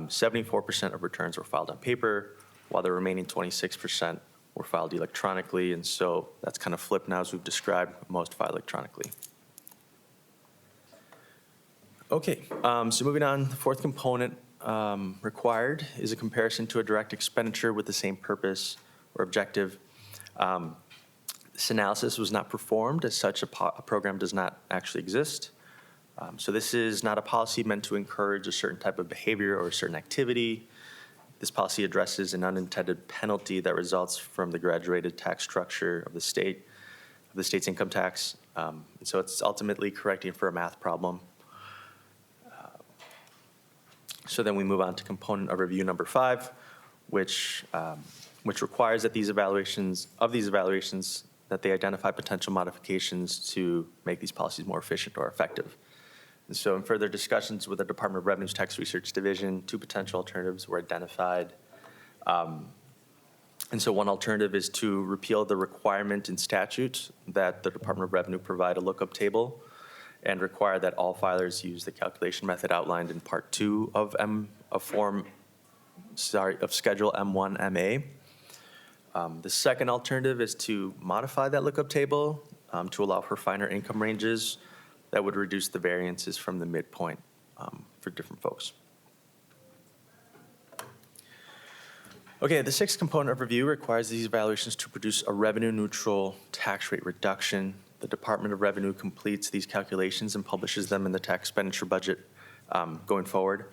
74% of returns were filed on paper, while the remaining 26% were filed electronically, and so that's kind of flipped now as we've described, most file electronically. Okay, so moving on, the 4th component required is a comparison to a direct expenditure with the same purpose or objective. This analysis was not performed, as such a program does not actually exist. So this is not a policy meant to encourage a certain type of behavior or a certain activity. This policy addresses an unintended penalty that results from the graduated tax structure of the state's income tax. And so it's ultimately correcting for a math problem. So then we move on to component of review number 5, which requires that these evaluations, that they identify potential modifications to make these policies more efficient or effective. And so in further discussions with the Department of Revenue's Tax Research Division, 2 potential alternatives were identified. And so one alternative is to repeal the requirement in statute that the Department of Revenue provide a lookup table and require that all filers use the calculation method outlined in Part 2 of Schedule M1MA. The second alternative is to modify that lookup table to allow for finer income ranges that would reduce the variances from the midpoint for different folks. Okay, the 6th component of review requires these evaluations to produce a revenue-neutral tax rate reduction. The Department of Revenue completes these calculations and publishes them in the tax expenditure budget going forward.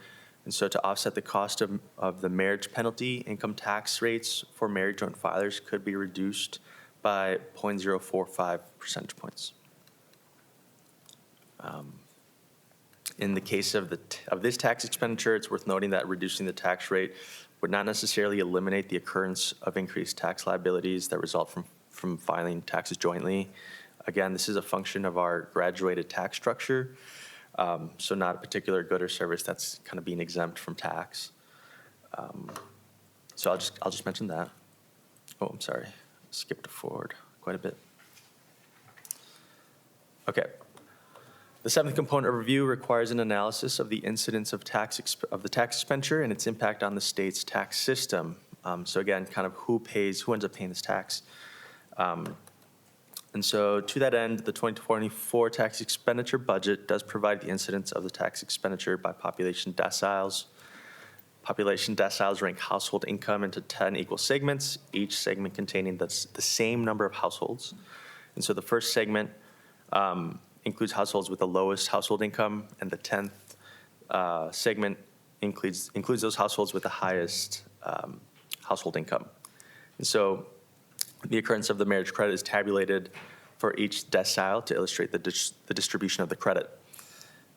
And so to offset the cost of the marriage penalty, income tax rates for married joint filers could be reduced by 0.045 percentage points. In the case of this tax expenditure, it's worth noting that reducing the tax rate would not necessarily eliminate the occurrence of increased tax liabilities that result from filing taxes jointly. Again, this is a function of our graduated tax structure, so not a particular good or service that's kind of being exempt from tax. So I'll just mention that. Oh, I'm sorry, skipped forward quite a bit. Okay. The 7th component of review requires an analysis of the incidence of the tax expenditure and its impact on the state's tax system. So again, kind of who ends up paying this tax. And so to that end, the 2024 tax expenditure budget does provide the incidence of the tax expenditure by population deciles. Population deciles rank household income into 10 equal segments, each segment containing the same number of households. And so the first segment includes households with the lowest household income, and the 10th segment includes those households with the highest household income. And so the occurrence of the marriage credit is tabulated for each decile to illustrate the distribution of the credit.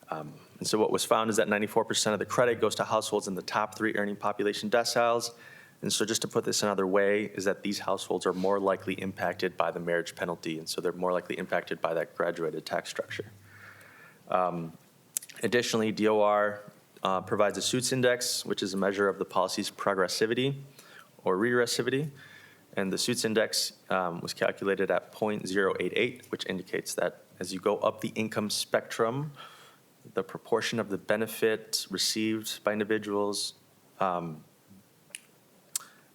And so what was found is that 94% of the credit goes to households in the top 3 earning population deciles. And so just to put this another way, is that these households are more likely impacted by the marriage penalty, and so they're more likely impacted by that graduated tax structure. Additionally, DOR provides a suits index, which is a measure of the policy's progressivity or regressivity. And the suits index was calculated at 0.088, which indicates that as you go up the income spectrum, the proportion of the benefit received by individuals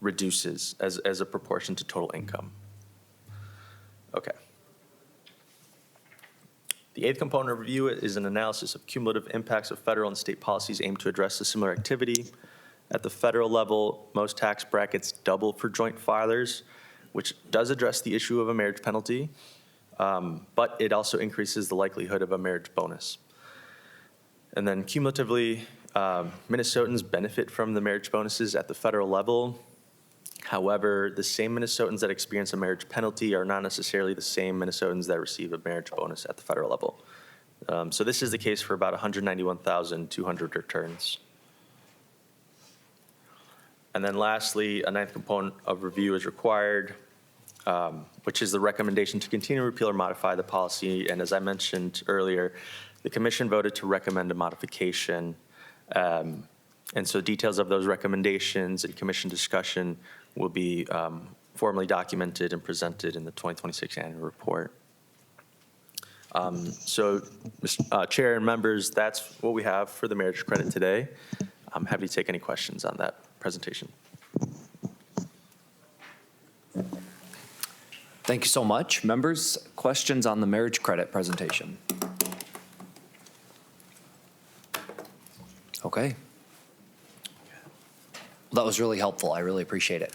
reduces as a proportion to total income. Okay. The 8th component of review is an analysis of cumulative impacts of federal and state policies aimed to address a similar activity. At the federal level, most tax brackets double for joint filers, which does address the issue of a marriage penalty, but it also increases the likelihood of a marriage bonus. And then cumulatively, Minnesotans benefit from the marriage bonuses at the federal level. However, the same Minnesotans that experience a marriage penalty are not necessarily the same Minnesotans that receive a marriage bonus at the federal level. So this is the case for about 191,200 returns. And then lastly, a 9th component of review is required, which is the recommendation to continue, repeal, or modify the policy. And as I mentioned earlier, the commission voted to recommend a modification. And so details of those recommendations and commission discussion will be formally documented and presented in the 2026 annual report. So, Chair and members, that's what we have for the marriage credit today. I'm happy to take any questions on that presentation. Thank you so much. Members, questions on the marriage credit presentation? Okay. That was really helpful. I really appreciate it.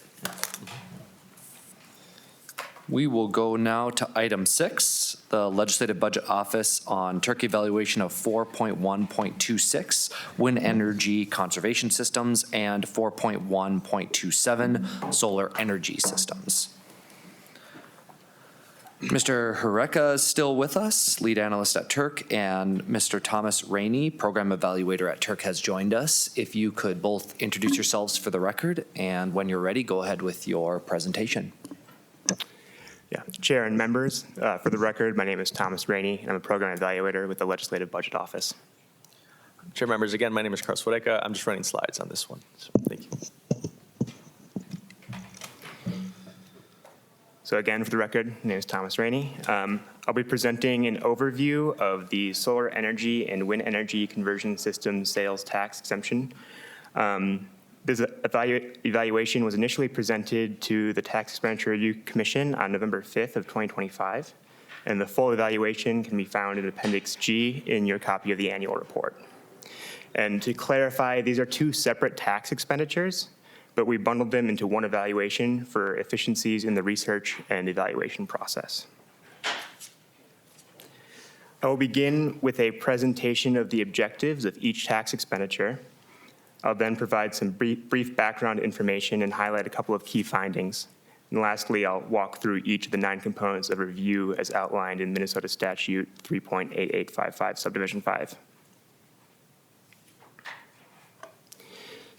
We will go now to item 6, the Legislative Budget Office on TERC evaluation of 4.1.26 wind energy conservation systems and 4.1.27 solar energy systems. Mr. Hureka is still with us, lead analyst at TERC, and Mr. Thomas Rainey, program evaluator at TERC, has joined us. If you could both introduce yourselves for the record, and when you're ready, go ahead with your presentation. Yeah, Chair and members, for the record, my name is Thomas Rainey, and I'm a program evaluator with the Legislative Budget Office. Chair members, again, my name is Carl Swedeka. I'm just running slides on this one. So thank you. So again, for the record, my name is Thomas Rainey. I'll be presenting an overview of the solar energy and wind energy conversion system sales tax exemption. This evaluation was initially presented to the Tax Expenditure Review Commission on November 5th of 2025, and the full evaluation can be found in Appendix G in your copy of the annual report. And to clarify, these are two separate tax expenditures, but we bundled them into one evaluation for efficiencies in the research and evaluation process. I will begin with a presentation of the objectives of each tax expenditure. I'll then provide some brief background information and highlight a couple of key findings. And lastly, I'll walk through each of the 9 components of review as outlined in Minnesota Statute 3.8855, Subdivision 5.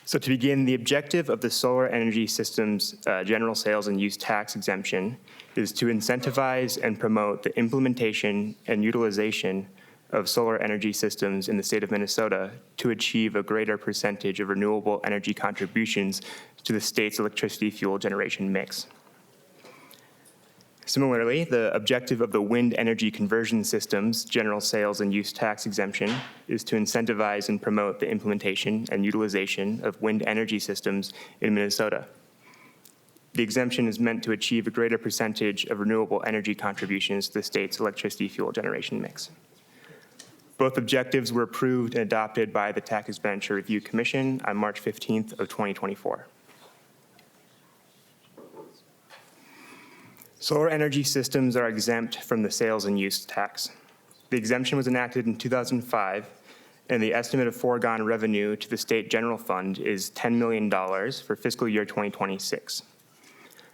So to begin, the objective of the solar energy systems general sales and use tax exemption is to incentivize and promote the implementation and utilization of solar energy systems in the state of Minnesota to achieve a greater percentage of renewable energy contributions to the state's electricity fuel generation mix. Similarly, the objective of the wind energy conversion systems general sales and use tax exemption is to incentivize and promote the implementation and utilization of wind energy systems in Minnesota. The exemption is meant to achieve a greater percentage of renewable energy contributions to the state's electricity fuel generation mix. Both objectives were approved and adopted by the Tax Expenditure Review Commission on March 15th of 2024. Solar energy systems are exempt from the sales and use tax. The exemption was enacted in 2005, and the estimate of foregone revenue to the state general fund is $10 million for fiscal year 2026.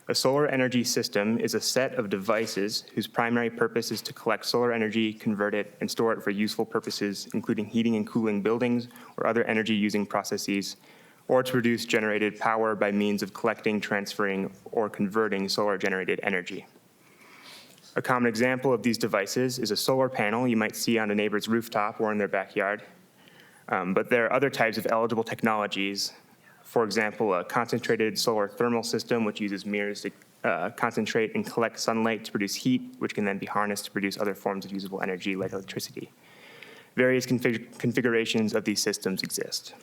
A solar energy system is a set of devices whose primary purpose is to collect solar energy, convert it, and store it for useful purposes, including heating and cooling buildings or other energy-using processes, or to produce generated power by means of collecting, transferring, or converting solar-generated energy. A common example of these devices is a solar panel you might see on a neighbor's rooftop or in their backyard. But there are other types of eligible technologies. For example, a concentrated solar thermal system, which uses mirrors to concentrate and collect sunlight to produce heat, which can then be harnessed to produce other forms of usable energy like electricity. Various configurations of these systems exist.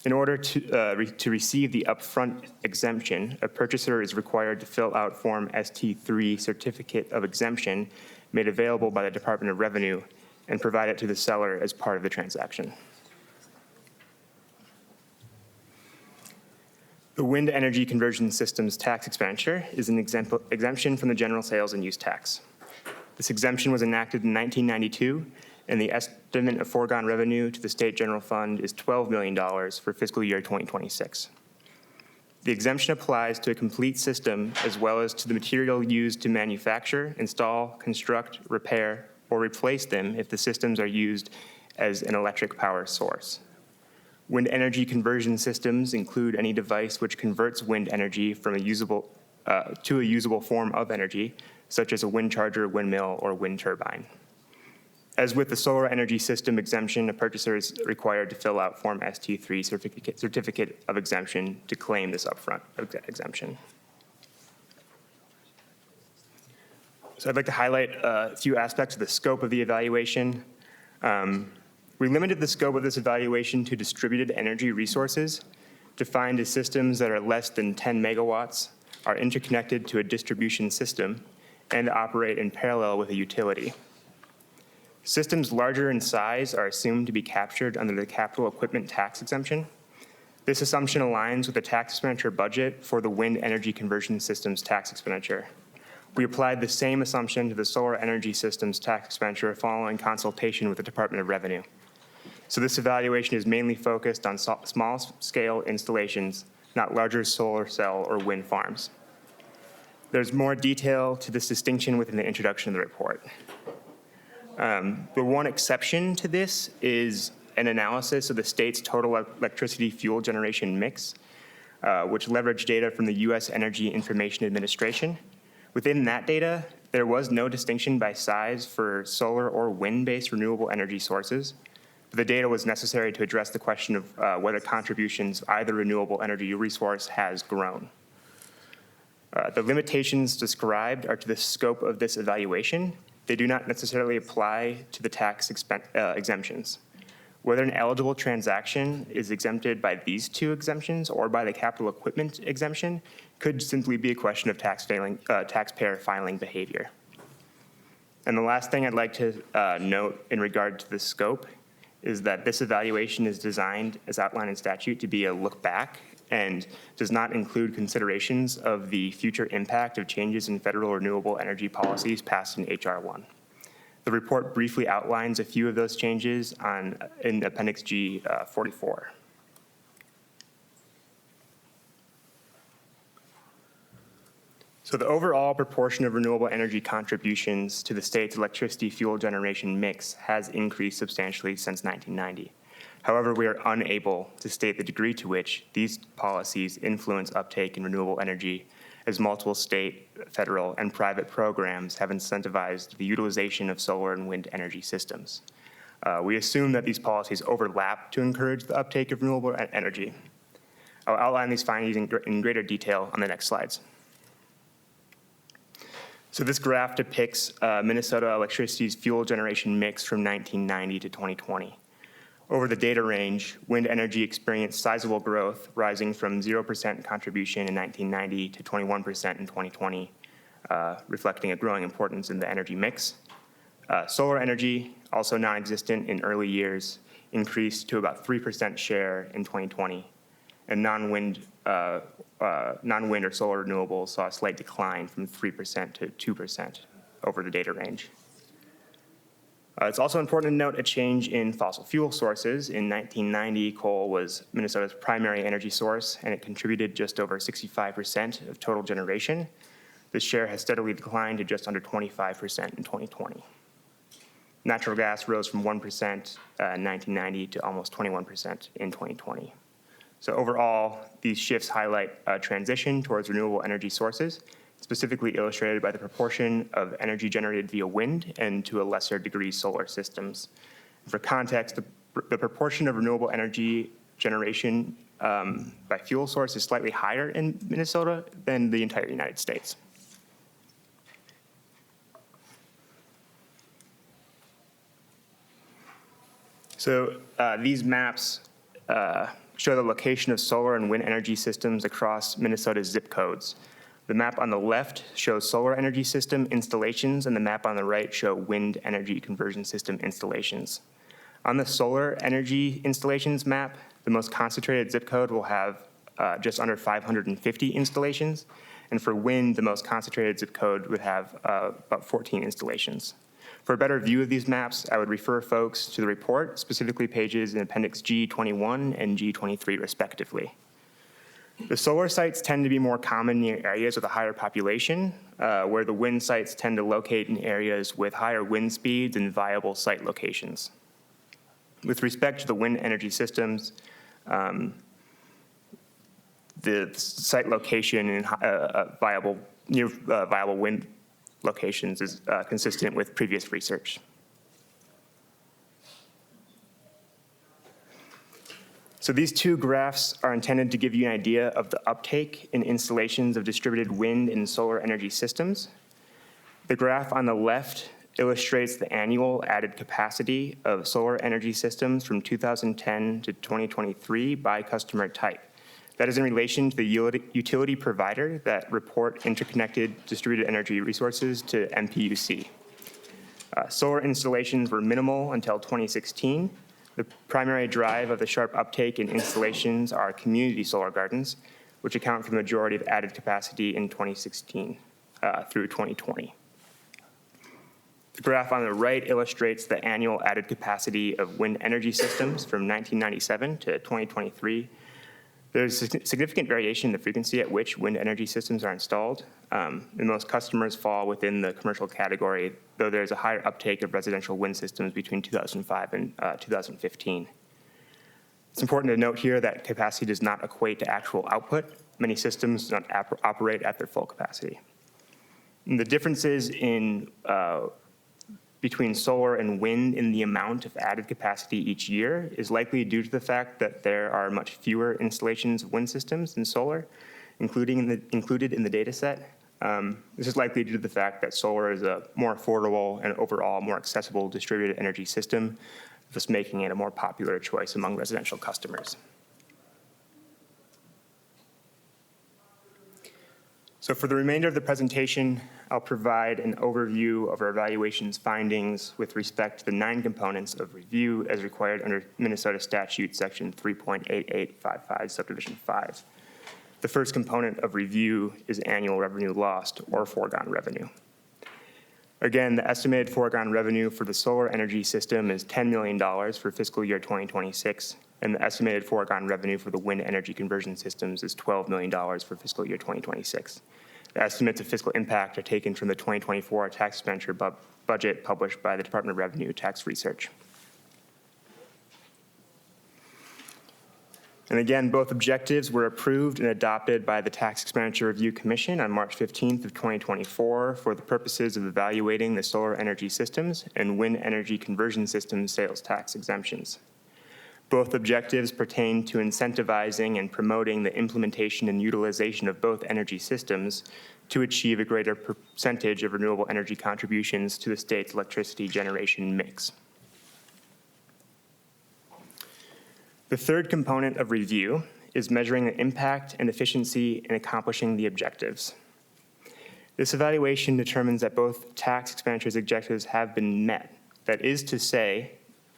In order to receive the upfront exemption, a purchaser is required to fill out Form ST3 Certificate of Exemption made available by the Department of Revenue and provide it to the seller as part of the transaction. The wind energy conversion systems tax expenditure is an exemption from the general sales and use tax. This exemption was enacted in 1992, and the estimate of foregone revenue to the state general fund is $12 million for fiscal year 2026. The exemption applies to a complete system as well as to the material used to manufacture, install, construct, repair, or replace them if the systems are used as an electric power source. Wind energy conversion systems include any device which converts wind energy from a usable to a usable form of energy, such as a wind charger, windmill, or wind turbine. As with the solar energy system exemption, a purchaser is required to fill out Form ST3 Certificate of Exemption to claim this upfront exemption. So I'd like to highlight a few aspects of the scope of the evaluation. We limited the scope of this evaluation to distributed energy resources, defined as systems that are less than 10 megawatts, are interconnected to a distribution system, and operate in parallel with a utility. Systems larger in size are assumed to be captured under the capital equipment tax exemption. This assumption aligns with the tax expenditure budget for the wind energy conversion systems tax expenditure. We applied the same assumption to the solar energy systems tax expenditure following consultation with the Department of Revenue. So this evaluation is mainly focused on small-scale installations, not larger solar cell or wind farms. There's more detail to this distinction within the introduction of the report. The one exception to this is an analysis of the state's total electricity fuel generation mix, which leveraged data from the U.S. Energy Information Administration. Within that data, there was no distinction by size for solar or wind-based renewable energy sources. The data was necessary to address the question of whether contributions of either renewable energy resource has grown. The limitations described are to the scope of this evaluation. They do not necessarily apply to the tax exemptions. Whether an eligible transaction is exempted by these two exemptions or by the capital equipment exemption could simply be a question of taxpayer filing behavior. And the last thing I'd like to note in regard to the scope is that this evaluation is designed, as outlined in statute, to be a look back and does not include considerations of the future impact of changes in federal renewable energy policies passed in H.R. 1. The report briefly outlines a few of those changes in Appendix G 44. So the overall proportion of renewable energy contributions to the state's electricity fuel generation mix has increased substantially since 1990. However, we are unable to state the degree to which these policies influence uptake in renewable energy, as multiple state, federal, and private programs have incentivized the utilization of solar and wind energy systems. We assume that these policies overlap to encourage the uptake of renewable energy. I'll outline these findings in greater detail on the next slides. So this graph depicts Minnesota electricity's fuel generation mix from 1990 to 2020. Over the data range, wind energy experienced sizable growth, rising from 0% contribution in 1990 to 21% in 2020, reflecting a growing importance in the energy mix. Solar energy, also non-existent in early years, increased to about 3% share in 2020, and non-wind or solar renewables saw a slight decline from 3% to 2% over the data range. It's also important to note a change in fossil fuel sources. In 1990, coal was Minnesota's primary energy source, and it contributed just over 65% of total generation. This share has steadily declined to just under 25% in 2020. Natural gas rose from 1% in 1990 to almost 21% in 2020. So overall, these shifts highlight a transition towards renewable energy sources, specifically illustrated by the proportion of energy generated via wind and, to a lesser degree, solar systems. For context, the proportion of renewable energy generation by fuel source is slightly higher in Minnesota than the entire United States. So these maps show the location of solar and wind energy systems across Minnesota's zip codes. The map on the left shows solar energy system installations, and the map on the right show wind energy conversion system installations. On the solar energy installations map, the most concentrated zip code will have just under 550 installations, and for wind, the most concentrated zip code would have about 14 installations. For a better view of these maps, I would refer folks to the report, specifically pages in Appendix G21 and G23 respectively. The solar sites tend to be more common near areas with a higher population, where the wind sites tend to locate in areas with higher wind speeds and viable site locations. With respect to the wind energy systems, the site location in viable wind locations is consistent with previous research. So these two graphs are intended to give you an idea of the uptake in installations of distributed wind and solar energy systems. The graph on the left illustrates the annual added capacity of solar energy systems from 2010 to 2023 by customer type. That is in relation to the utility provider that report interconnected distributed energy resources to MPUC. Solar installations were minimal until 2016. The primary drive of the sharp uptake in installations are community solar gardens, which account for the majority of added capacity in 2016 through 2020. The graph on the right illustrates the annual added capacity of wind energy systems from 1997 to 2023. There's significant variation in the frequency at which wind energy systems are installed, and most customers fall within the commercial category, though there's a higher uptake of residential wind systems between 2005 and 2015. It's important to note here that capacity does not equate to actual output. Many systems do not operate at their full capacity. And the differences in between solar and wind in the amount of added capacity each year is likely due to the fact that there are much fewer installations of wind systems than solar, included in the data set. This is likely due to the fact that solar is a more affordable and overall more accessible distributed energy system, thus making it a more popular choice among residential customers. So for the remainder of the presentation, I'll provide an overview of our evaluation's findings with respect to the 9 components of review as required under Minnesota statute section 3.8855 subdivision 5. The first component of review is annual revenue lost or foregone revenue. Again, the estimated foregone revenue for the solar energy system is $10 million for fiscal year 2026, and the estimated foregone revenue for the wind energy conversion systems is $12 million for fiscal year 2026. The estimates of fiscal impact are taken from the 2024 tax expenditure budget published by the Department of Revenue Tax Research. And again, both objectives were approved and adopted by the Tax Expenditure Review Commission on March 15th of 2024 for the purposes of evaluating the solar energy systems and wind energy conversion systems sales tax exemptions. Both objectives pertain to incentivizing and promoting the implementation and utilization of both energy systems to achieve a greater percentage of renewable energy contributions to the state's electricity generation mix. The third component of review is measuring the impact and efficiency in accomplishing the objectives. This evaluation determines that both tax expenditures objectives have been met. That is to say,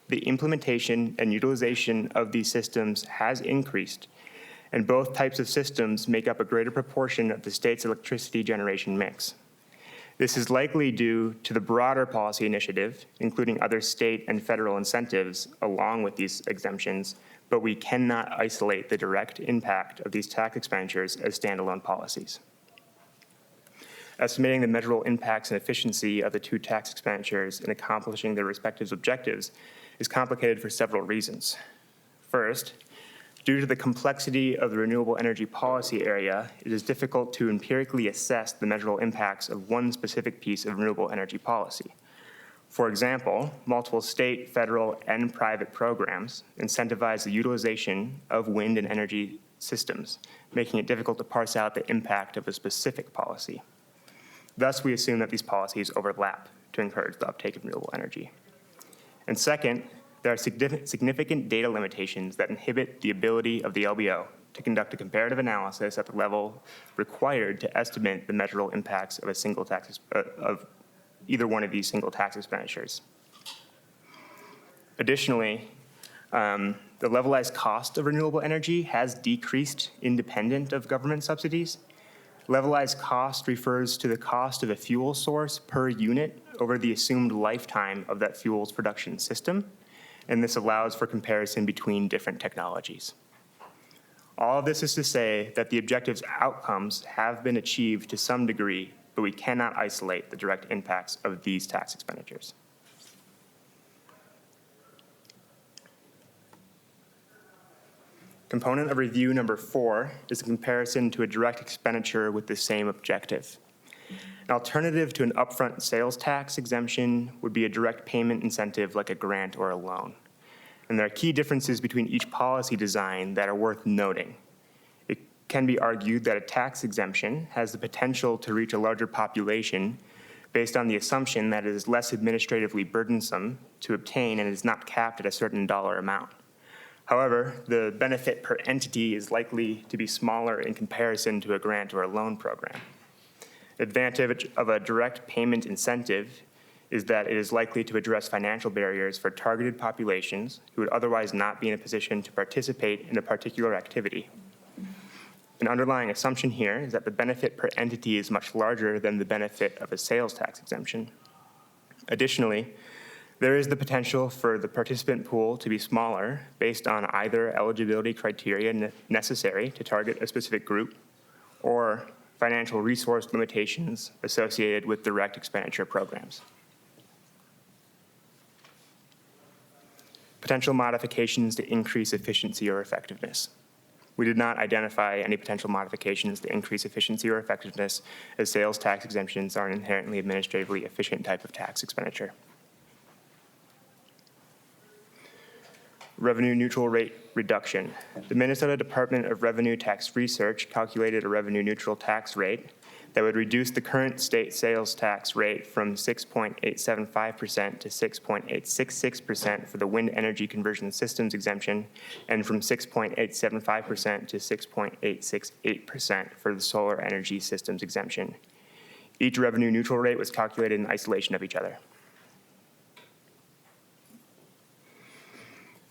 the implementation and utilization of these systems has increased, and both types of systems make up a greater proportion of the state's electricity generation mix. This is likely due to the broader policy initiative, including other state and federal incentives along with these exemptions, but we cannot isolate the direct impact of these tax expenditures as standalone policies. Estimating the measurable impacts and efficiency of the 2 tax expenditures in accomplishing their respective objectives is complicated for several reasons. First, due to the complexity of the renewable energy policy area, it is difficult to empirically assess the measurable impacts of one specific piece of renewable energy policy. For example, multiple state, federal, and private programs incentivize the utilization of wind and energy systems, making it difficult to parse out the impact of a specific policy. Thus, we assume that these policies overlap to encourage the uptake of renewable energy. And second, there are significant data limitations that inhibit the ability of the LBO to conduct a comparative analysis at the level required to estimate the measurable impacts of a single tax of either one of these single tax expenditures. Additionally, the levelized cost of renewable energy has decreased independent of government subsidies. Levelized cost refers to the cost of a fuel source per unit over the assumed lifetime of that fuel's production system, and this allows for comparison between different technologies. All of this is to say that the objective's outcomes have been achieved to some degree, but we cannot isolate the direct impacts of these tax expenditures. Component of review number 4 is a comparison to a direct expenditure with the same objective. An alternative to an upfront sales tax exemption would be a direct payment incentive like a grant or a loan. And there are key differences between each policy design that are worth noting. It can be argued that a tax exemption has the potential to reach a larger population based on the assumption that it is less administratively burdensome to obtain and is not capped at a certain dollar amount. However, the benefit per entity is likely to be smaller in comparison to a grant or a loan program. The advantage of a direct payment incentive is that it is likely to address financial barriers for targeted populations who would otherwise not be in a position to participate in a particular activity. An underlying assumption here is that the benefit per entity is much larger than the benefit of a sales tax exemption. Additionally, There is the potential for the participant pool to be smaller based on either eligibility criteria necessary to target a specific group or financial resource limitations associated with direct expenditure programs. Potential modifications to increase efficiency or effectiveness. We did not identify any potential modifications to increase efficiency or effectiveness, as sales tax exemptions are an inherently administratively efficient type of tax expenditure. Revenue neutral rate reduction. The Minnesota Department of Revenue Tax Research calculated a revenue neutral tax rate that would reduce the current state sales tax rate from 6.875% to 6.866% for the wind energy conversion systems exemption, and from 6.875% to 6.868% for the solar energy systems exemption. Each revenue neutral rate was calculated in isolation of each other.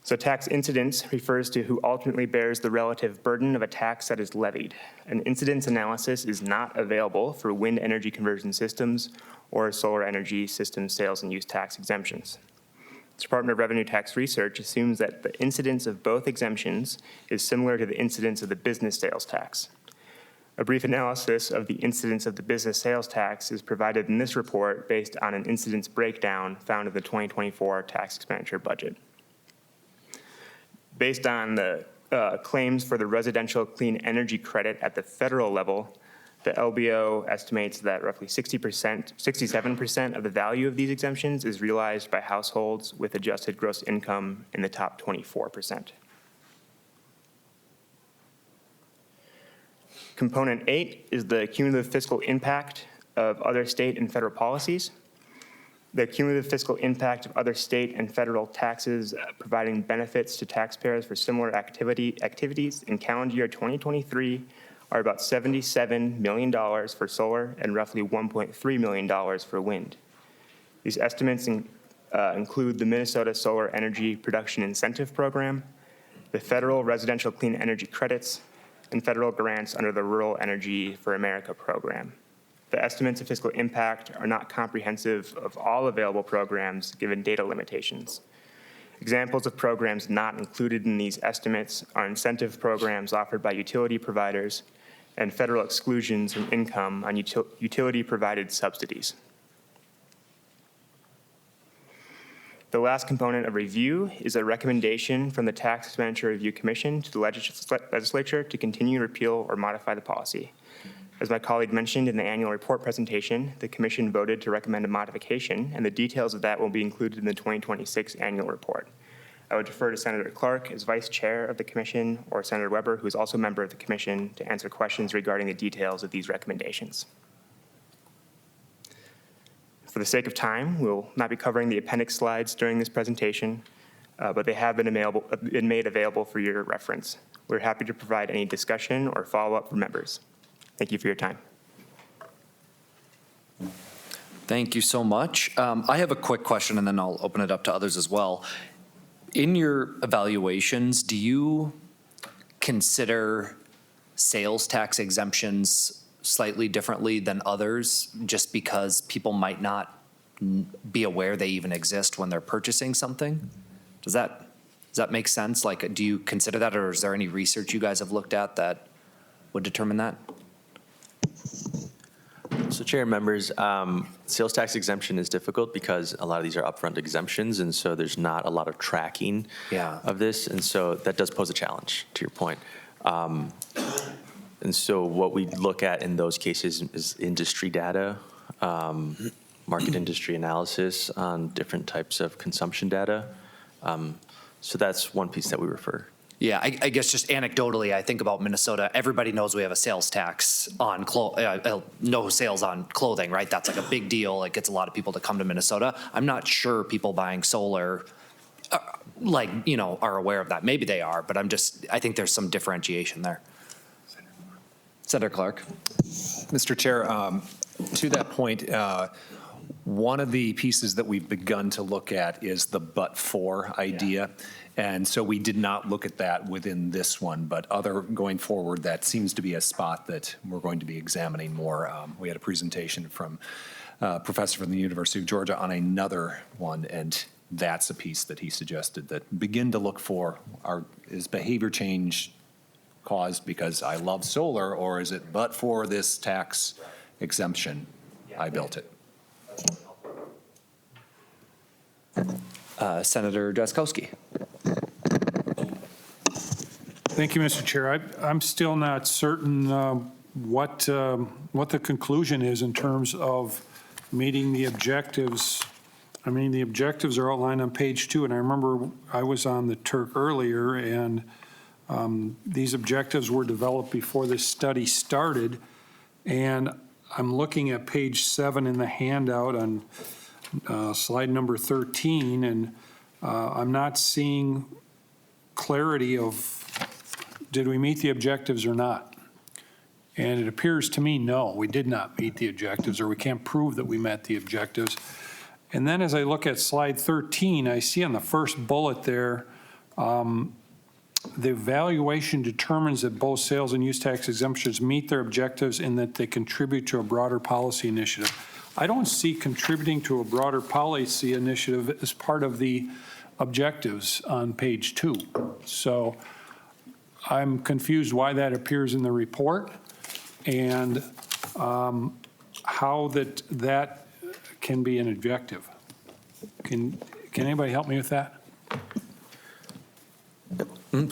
So tax incidence refers to who ultimately bears the relative burden of a tax that is levied. An incidence analysis is not available for wind energy conversion systems or solar energy system sales and use tax exemptions. The Department of Revenue Tax Research assumes that the incidence of both exemptions is similar to the incidence of the business sales tax. A brief analysis of the incidence of the business sales tax is provided in this report based on an incidence breakdown found in the 2024 tax expenditure budget. Based on the claims for the residential clean energy credit at the federal level, the LBO estimates that roughly 67% of the value of these exemptions is realized by households with adjusted gross income in the top 24%. Component 8 is the cumulative fiscal impact of other state and federal policies. The cumulative fiscal impact of other state and federal taxes providing benefits to taxpayers for similar activities in calendar year 2023 are about $77 million for solar and roughly $1.3 million for wind. These estimates include the Minnesota Solar Energy Production Incentive Program, the federal residential clean energy credits, and federal grants under the Rural Energy for America program. The estimates of fiscal impact are not comprehensive of all available programs given data limitations. Examples of programs not included in these estimates are incentive programs offered by utility providers and federal exclusions from income on utility-provided subsidies. The last component of review is a recommendation from the Tax Expenditure Review Commission to the legislature to continue, repeal, or modify the policy. As my colleague mentioned in the annual report presentation, the commission voted to recommend a modification, and the details of that will be included in the 2026 annual report. I would defer to Senator Clark as vice chair of the commission, or Senator Weber, who is also a member of the commission, to answer questions regarding the details of these recommendations. For the sake of time, we'll not be covering the appendix slides during this presentation, but they have been made available for your reference. We're happy to provide any discussion or follow-up from members. Thank you for your time. Thank you so much. I have a quick question, and then I'll open it up to others as well. In your evaluations, do you consider sales tax exemptions slightly differently than others, just because people might not be aware they even exist when they're purchasing something? Does that make sense? Like, do you consider that, or is there any research you guys have looked at that would determine that? So Chair and members, sales tax exemption is difficult because a lot of these are upfront exemptions, and so there's not a lot of tracking of this, and so that does pose a challenge, to your point. And so what we look at in those cases is industry data, market industry analysis on different types of consumption data. So that's one piece that we refer. Yeah, I guess just anecdotally, I think about Minnesota. Everybody knows we have a sales tax on no sales on clothing, right? That's like a big deal. It gets a lot of people to come to Minnesota. I'm not sure people buying solar, are aware of that. Maybe they are, but I think there's some differentiation there. Senator Clark. Mr. Chair, to that point, one of the pieces that we've begun to look at is the but-for idea. And so we did not look at that within this one, but going forward, that seems to be a spot that we're going to be examining more. We had a presentation from a professor from the University of Georgia on another one, and that's a piece that he suggested, that begin to look for, is behavior change caused because I love solar, or is it but for this tax exemption, I built it? Senator Drazkowski. Thank you, Mr. Chair. I'm still not certain what the conclusion is in terms of meeting the objectives. I mean, the objectives are outlined on page 2, and I remember I was on the TERC earlier, and these objectives were developed before this study started, and I'm looking at page 7 in the handout on slide number 13, and I'm not seeing clarity of did we meet the objectives or not? And it appears to me, no, we did not meet the objectives, or we can't prove that we met the objectives. And then as I look at slide 13, I see on the first bullet there, the evaluation determines that both sales and use tax exemptions meet their objectives in that they contribute to a broader policy initiative. I don't see contributing to a broader policy initiative as part of the objectives on page 2. So I'm confused why that appears in the report and how that can be an objective. Can anybody help me with that?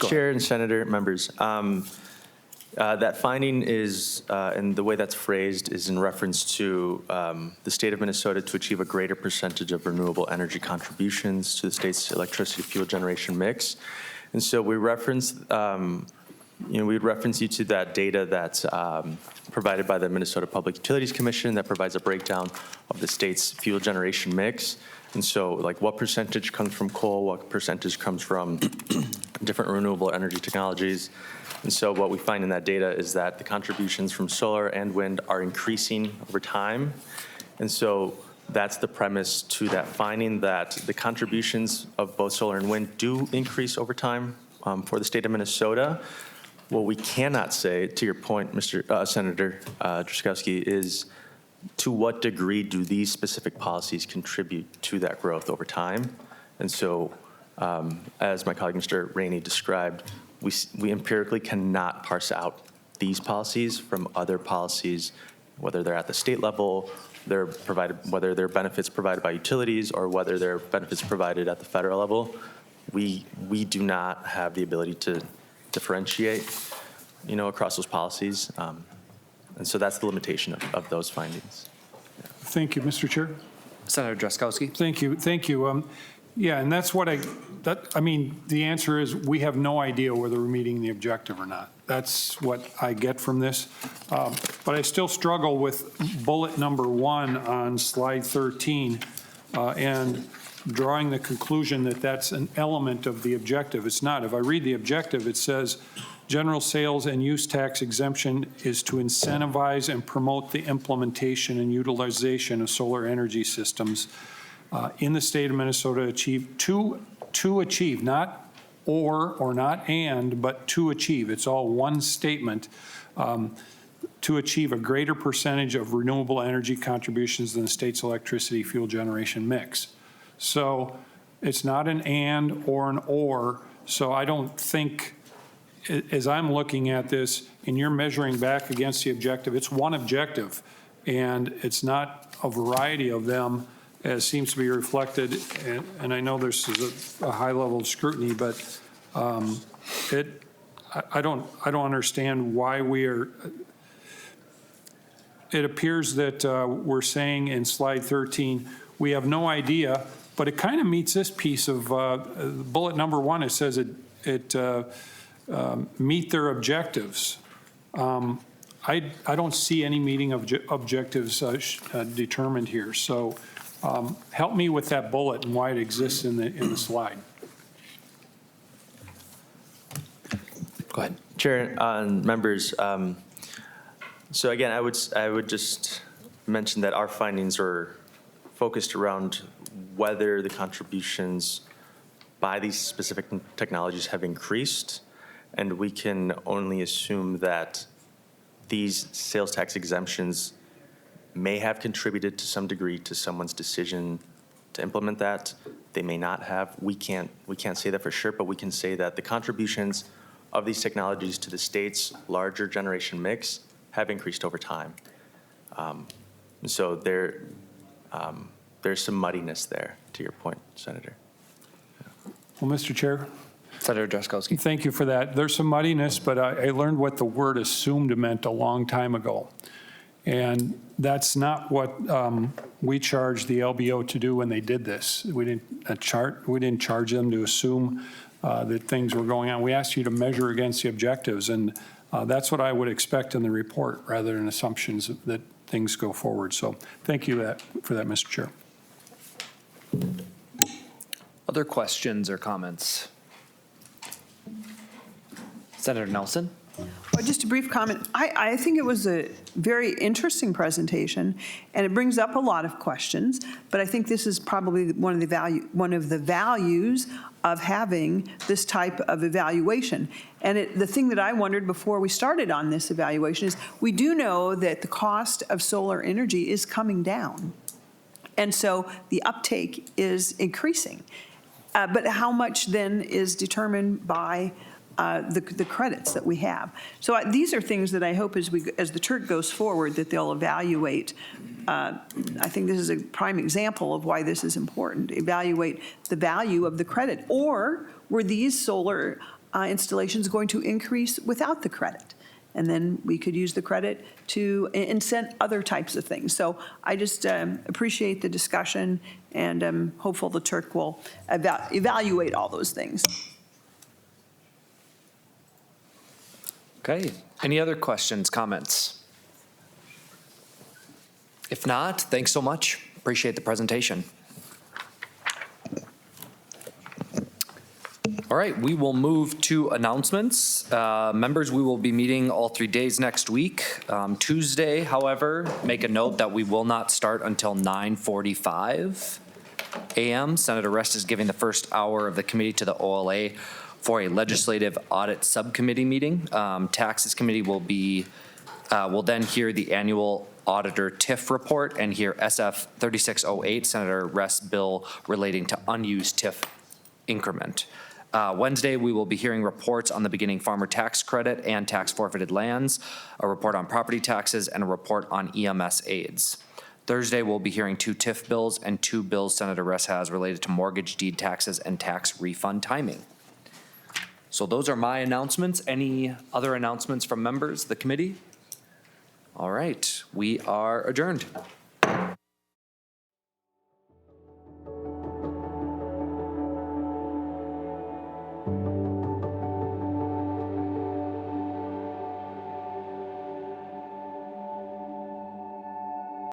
Chair and Senator, members, that finding is, and the way that's phrased is in reference to the state of Minnesota to achieve a greater percentage of renewable energy contributions to the state's electricity fuel generation mix. And so we reference, we'd reference you to that data that's provided by the Minnesota Public Utilities Commission that provides a breakdown of the state's fuel generation mix. And so like what percentage comes from coal, what percentage comes from different renewable energy technologies. And so what we find in that data is that the contributions from solar and wind are increasing over time. And so that's the premise to that finding, that the contributions of both solar and wind do increase over time for the state of Minnesota. What we cannot say, to your point, Senator Drazkowski, is to what degree do these specific policies contribute to that growth over time? And so, as my colleague, Mr. Rainey, described, we empirically cannot parse out these policies from other policies, whether they're at the state level, whether they're benefits provided by utilities, or whether they're benefits provided at the federal level. We do not have the ability to differentiate, across those policies. And so that's the limitation of those findings. Thank you, Mr. Chair. Senator Drazkowski. Thank you. Yeah, and that's what the answer is we have no idea whether we're meeting the objective or not. That's what I get from this. But I still struggle with bullet number 1 on slide 13 and drawing the conclusion that that's an element of the objective. It's not. If I read the objective, it says general sales and use tax exemption is to incentivize and promote the implementation and utilization of solar energy systems in the state of Minnesota to achieve, not or not and, but to achieve. It's all one statement. To achieve a greater percentage of renewable energy contributions than the state's electricity fuel generation mix. So it's not an and or an or. So I don't think, as I'm looking at this, and you're measuring back against the objective, it's one objective, and it's not a variety of them, as seems to be reflected. And I know this is a high level of scrutiny, but I don't understand why we are. It appears that we're saying in slide 13 we have no idea, but it kind of meets this piece of bullet number 1. It says it meet their objectives. I don't see any meeting of objectives determined here. So help me with that bullet and why it exists in the slide. Go ahead. Chair and members, so again, I would just mention that our findings are focused around whether the contributions by these specific technologies have increased, and we can only assume that these sales tax exemptions may have contributed to some degree to someone's decision to implement that. they may not have. We can't say that for sure, but we can say that the contributions of these technologies to the state's larger generation mix have increased over time. And so there's some muddiness there, to your point, Senator. Well, Mr. Chair, Senator Drazkowski. thank you for that. There's some muddiness, but I learned what the word assumed meant a long time ago. And that's not what we charged the LBO to do when they did this. We didn't charge them to assume that things were going on. We asked you to measure against the objectives, and that's what I would expect in the report, rather than assumptions that things go forward. So thank you for that, Mr. Chair. Other questions or comments? Senator Nelson? Well, just a brief comment. I think it was a very interesting presentation, and it brings up a lot of questions, but I think this is probably one of the values of having this type of evaluation. And the thing that I wondered before we started on this evaluation is, we do know that the cost of solar energy is coming down. And so the uptake is increasing. But how much then is determined by the credits that we have. So these are things that I hope as the TERC goes forward, that they'll evaluate. I think this is a prime example of why this is important. Evaluate the value of the credit. Or were these solar installations going to increase without the credit? And then we could use the credit to incent other types of things. So I just appreciate the discussion, and I'm hopeful the TERC will evaluate all those things. Okay, any other questions, comments? If not, thanks so much. Appreciate the presentation. All right, we will move to announcements. Members, we will be meeting all 3 days next week. Tuesday, however, make a note that we will not start until 9:45 a.m. Senator Rest is giving the first hour of the committee to the OLA for a legislative audit subcommittee meeting. Taxes committee will then hear the annual auditor TIF report and hear SF 3608, Senator Rest's bill relating to unused TIF increment. Wednesday, we will be hearing reports on the beginning farmer tax credit and tax forfeited lands, a report on property taxes, and a report on EMS aids. Thursday, we'll be hearing 2 TIF bills and 2 bills Senator Rest has related to mortgage deed taxes and tax refund timing. So those are my announcements. Any other announcements from members of the committee? All right, we are adjourned.